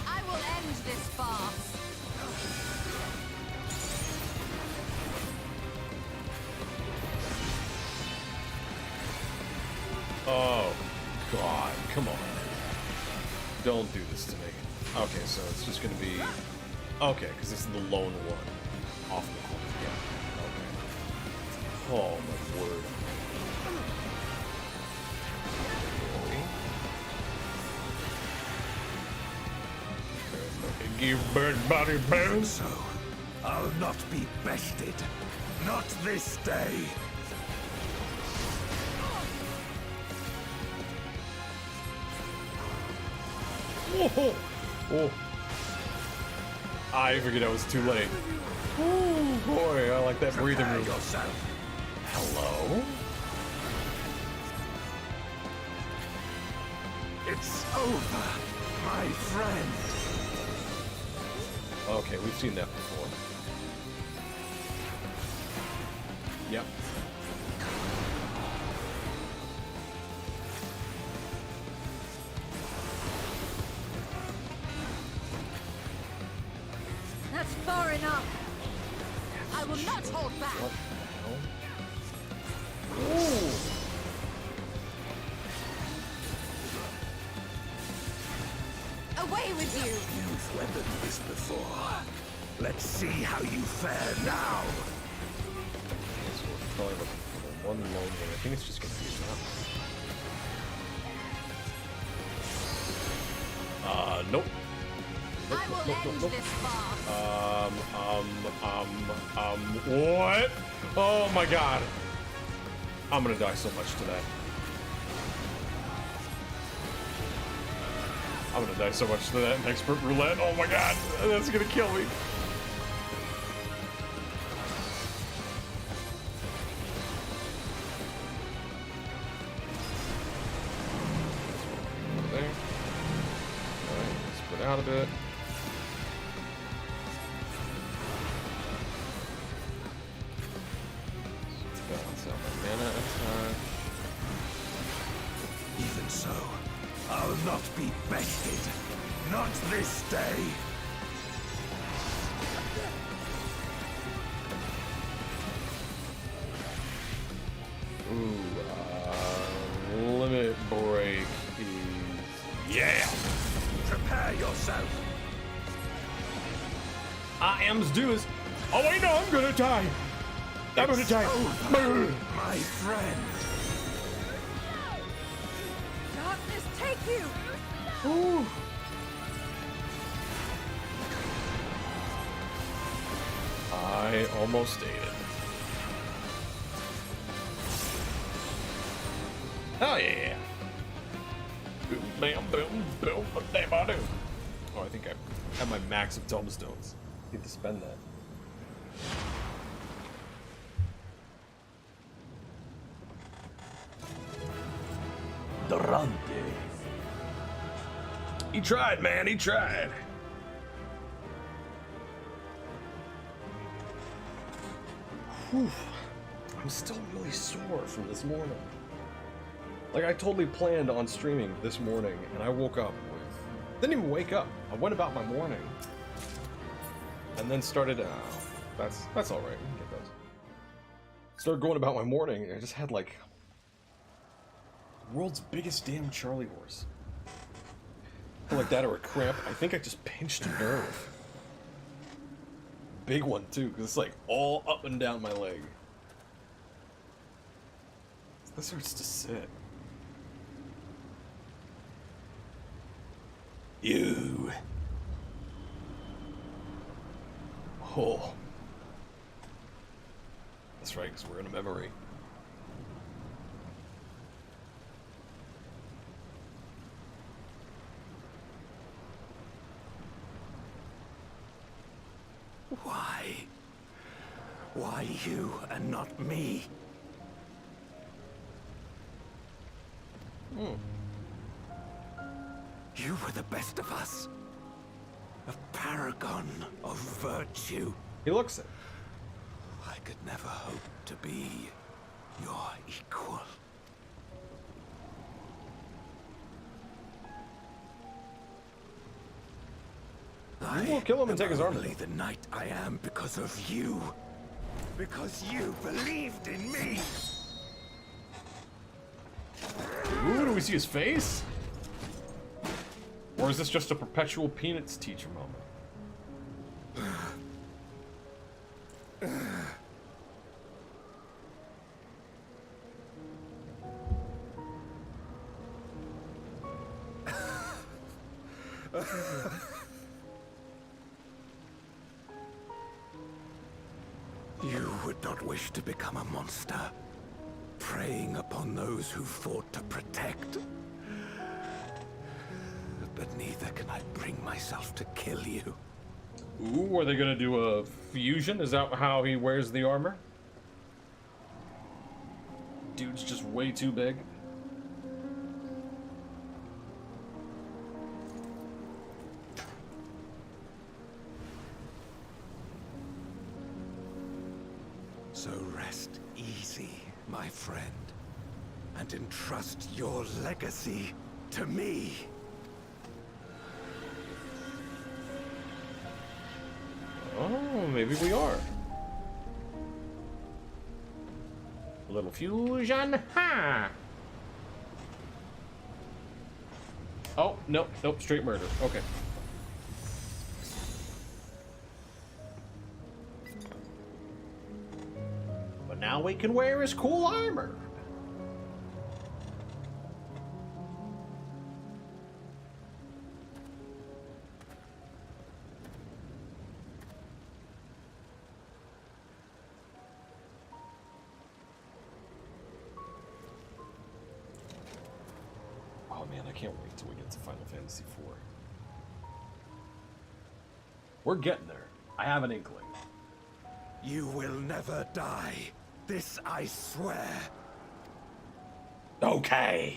I will end this farce. Oh, God. Come on. Don't do this to me. Okay, so it's just gonna be... Okay, because this is the lone one. Off the corner. Yeah. Okay. Oh, my word. Give bird body bones. So, I'll not be bested. Not this day. Whoa! Oh. I figured I was too late. Oh, boy, I like that breathing room. Yourself. Hello? It's over, my friend. Okay, we've seen that before. Yep. That's far enough. I will not hold back. What the hell? Ooh! Away with you. You've weathered this before. Let's see how you fare now. So we're probably looking for the one lone one. I think it's just gonna be that. Nope. I will end this farce. What? Oh my god. I'm gonna die so much today. I'm gonna die so much to that expert roulette. Oh my god, that's gonna kill me. There. Alright, spread out a bit. Balance out my mana attack. Even so, I'll not be bested. Not this day. Ooh, limit break is... Yeah! Prepare yourself. I am's doers. Oh wait, no, I'm gonna die. I'm gonna die. Over, my friend. Darkness, take you. Ooh. I almost stayed it. Oh yeah. Boom, bam, boom, boom, bam, bam. Oh, I think I have my max of tombstones. Need to spend that. Durante. He tried, man. He tried. Whew. I'm still really sore from this morning. Like, I totally planned on streaming this morning, and I woke up with Didn't even wake up. I went about my morning. And then started, that's alright, we can get those. Started going about my morning, and I just had, like, the world's biggest damn Charlie horse. Like that or a cramp. I think I just pinched a nerve. Big one, too, because it's, like, all up and down my leg. This hurts to sit. You. Oh. That's right, because we're in a memory. Why? Why you and not me? You were the best of us. A paragon of virtue. He looks it. I could never hope to be your equal. You won't kill him and take his armor. Only the knight I am because of you. Because you believed in me. Ooh, do we see his face? Or is this just a perpetual Peanuts teacher moment? You would not wish to become a monster, preying upon those who fought to protect. But neither can I bring myself to kill you. Ooh, are they gonna do a fusion? Is that how he wears the armor? Dude's just way too big. So rest easy, my friend, and entrust your legacy to me. Oh, maybe we are. A little fusion, ha! Oh, nope, nope, straight murder. Okay. But now we can wear his cool armor. Oh man, I can't wait till we get to Final Fantasy IV. We're getting there. I have an inkling. You will never die. This I swear. Okay.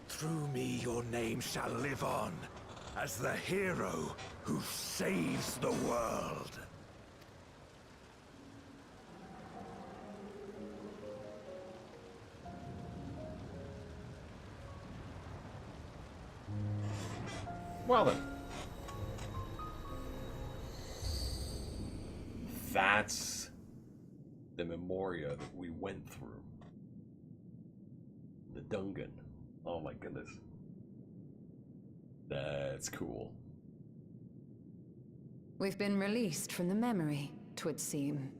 Through me your name shall live on as the hero who saves the world. Well then. That's the Memoria that we went through. The Dungeon. Oh my goodness. That's cool. We've been released from the memory, 'twould seem.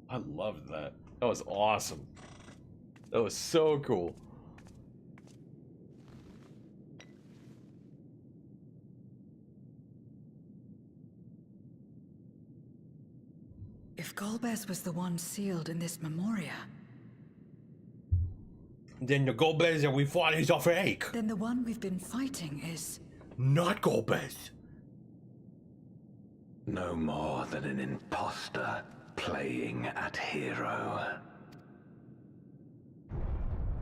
I loved that. That was awesome. That was so cool. If Golbez was the one sealed in this Memoria, Then the Golbez that we fought is a fake. then the one we've been fighting is... Not Golbez. No more than an imposter playing at hero.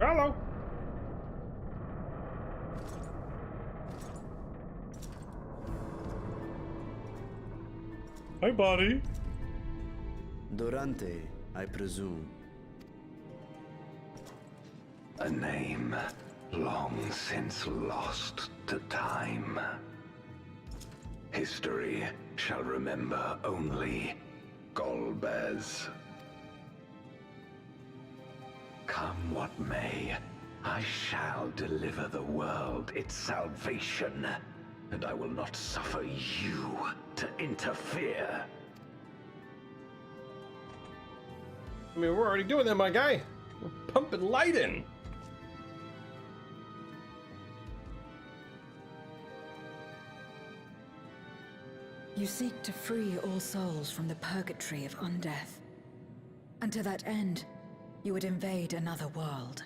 Hello. Hi, buddy. Durante, I presume. A name long since lost to time. History shall remember only Golbez. Come what may, I shall deliver the world its salvation, and I will not suffer you to interfere. I mean, we're already doing that, my guy. We're pumping light in. You seek to free all souls from the purgatory of undeath. And to that end, you would invade another world.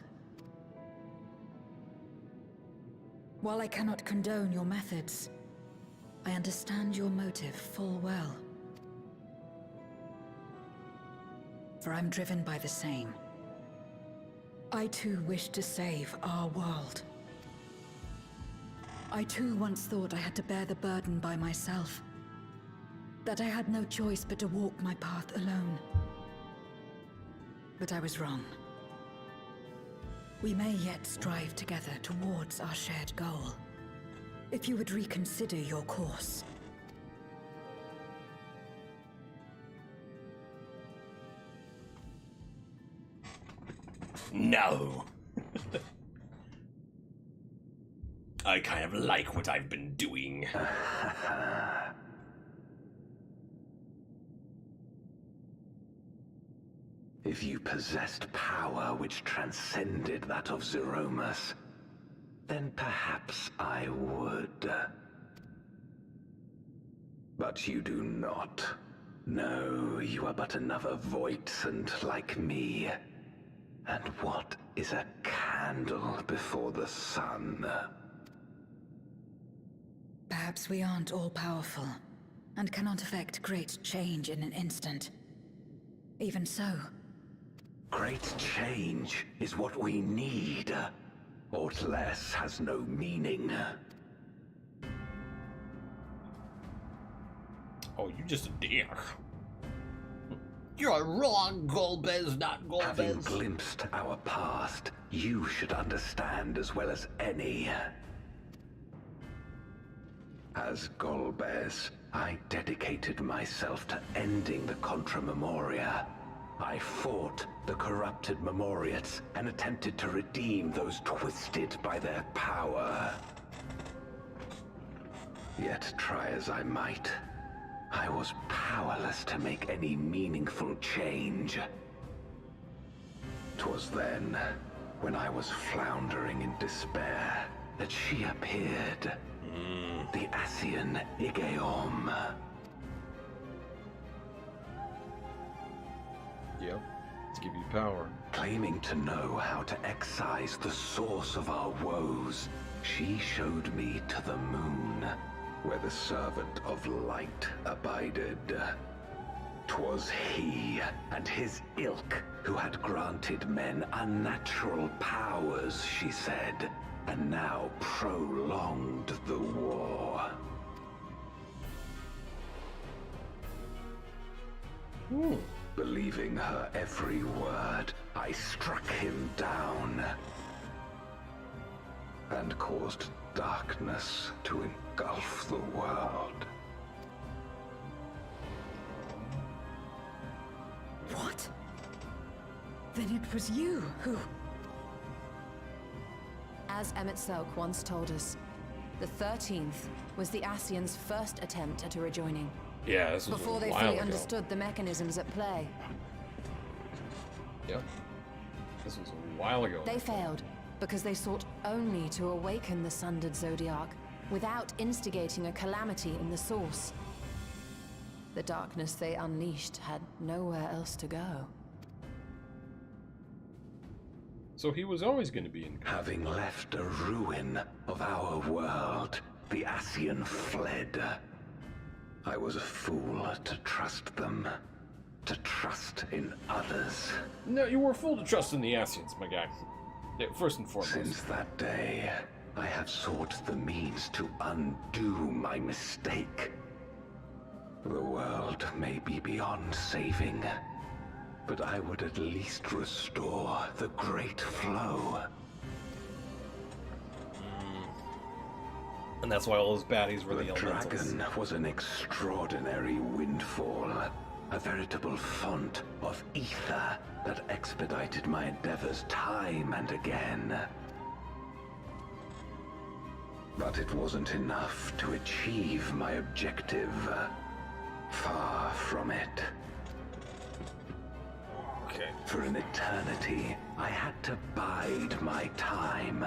While I cannot condone your methods, I understand your motive full well. For I'm driven by the same. I too wish to save our world. I too once thought I had to bear the burden by myself. That I had no choice but to walk my path alone. But I was wrong. We may yet strive together towards our shared goal. If you would reconsider your course. No. I kind of like what I've been doing. If you possessed power which transcended that of Zeromus, then perhaps I would. But you do not. No, you are but another Voidsent like me. And what is a candle before the sun? Perhaps we aren't all-powerful, and cannot effect great change in an instant. Even so, great change is what we need. Aught less has no meaning. Oh, you just a dick. You're wrong, Golbez, not Golbez. Having glimpsed our past, you should understand as well as any. As Golbez, I dedicated myself to ending the Contra Memoria. I fought the corrupted Memoriates and attempted to redeem those twisted by their power. Yet try as I might, I was powerless to make any meaningful change. 'Twas then, when I was floundering in despair, that she appeared. The Ascian Igeom. Yep, to give you power. Claiming to know how to excise the source of our woes, she showed me to the moon, where the servant of light abided. 'Twas he and his ilk who had granted men unnatural powers, she said, and now prolonged the war. Believing her every word, I struck him down and caused darkness to engulf the world. what? Then it was you who... As Emmett Selk once told us, the 13th was the Ascians' first attempt at a rejoining. Yeah, this was before a they while fully ago. understood the mechanisms at play. Yep. This was a while ago. They failed because they sought only to awaken the sundered Zodiac without instigating a calamity in the source. The darkness they unleashed had nowhere else to go. So he was always going to be in. Having left a ruin of our world, the Ascian fled. I was a fool to trust them, to trust in others. No, you were a fool to trust in the Ascians, my guy. Yeah, first and foremost. Since that day, I have sought the means to undo my mistake. The world may be beyond saving, but I would at least restore the Great Flow. And that's why all those baddies were the The elementals. dragon was an extraordinary windfall, a veritable font of ether that expedited my endeavors time and again. But it wasn't enough to achieve my objective. Far from it. Okay. For an eternity, I had to bide my time.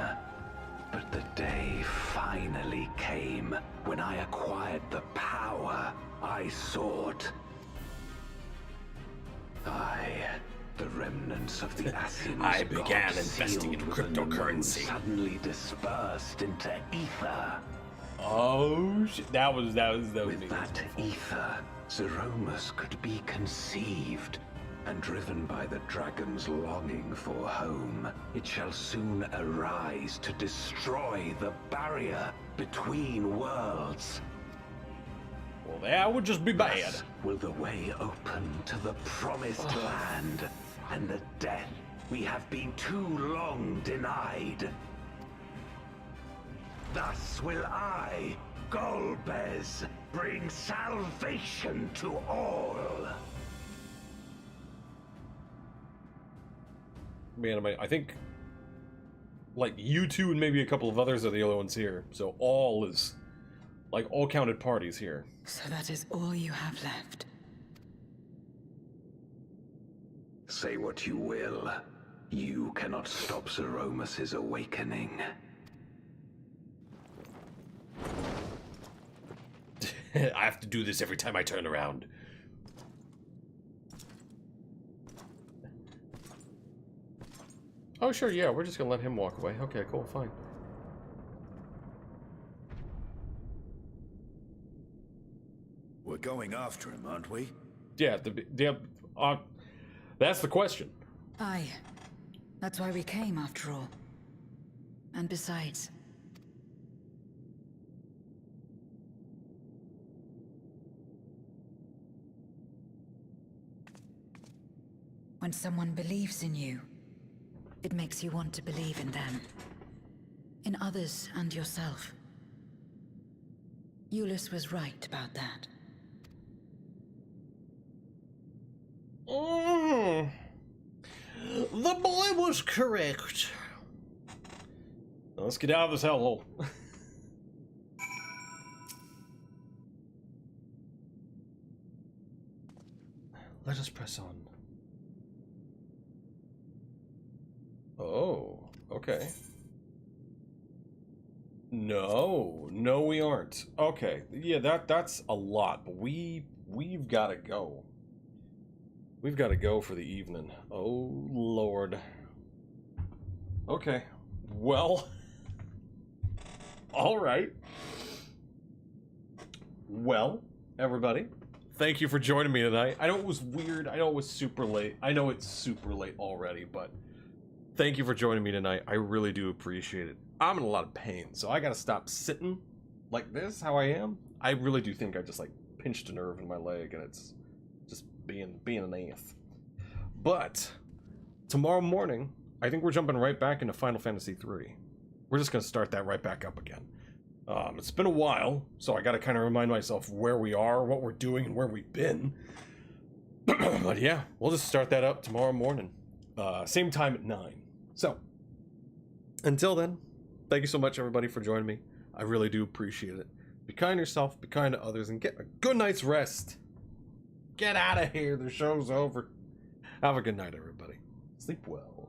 But the day finally came when I acquired the power I sought. The remnants of the Asians I began God investing in sealed within the moon cryptocurrency. Suddenly dispersed into ether. Oh shit! That was With that ether, Zeromus could be conceived, and driven by the dragon's longing for home, it shall soon arise to destroy the barrier between worlds. Well, that would just be bad. Thus will the way open to the promised land, and the death we have been too long denied. Thus will I, Golbez, bring salvation to all. Man, I think like you two and maybe a couple of others are the only ones here. So all is like all counted parties here. So that is all you have left. Say what you will, you cannot stop Zeromus's awakening. I have to do this every time I turn around. Oh sure, yeah, we're just gonna let him walk away. Okay, cool, fine. We're going after him, aren't we? Yeah, that's the question. Aye. That's why we came, after all. And besides... when someone believes in you, it makes you want to believe in them. In others and yourself. Euless was right about that. The boy was correct. Let's get out of this hellhole. Let us press on. Oh, okay. No, we aren't. Okay, yeah, that's a lot, but we've got to go. We've got to go for the evening. Oh, Lord. Okay. Well. All right. Well, everybody. Thank you for joining me tonight. I know it was weird. I know it was super late. I know it's super late already, but thank you for joining me tonight. I really do appreciate it. I'm in a lot of pain, so I got to stop sitting like this, how I am. I really do think I just, like, pinched a nerve in my leg, and it's just being an ass. But tomorrow morning, I think we're jumping right back into Final Fantasy III. We're just gonna start that right back up again. It's been a while, so I gotta kind of remind myself where we are, what we're doing, and where we've been. But yeah, we'll just start that up tomorrow morning, same time at 9. So until then, thank you so much, everybody, for joining me. I really do appreciate it. Be kind to yourself, be kind to others, and get a good night's rest. Get out of here. The show's over. Have a good night, everybody. Sleep well.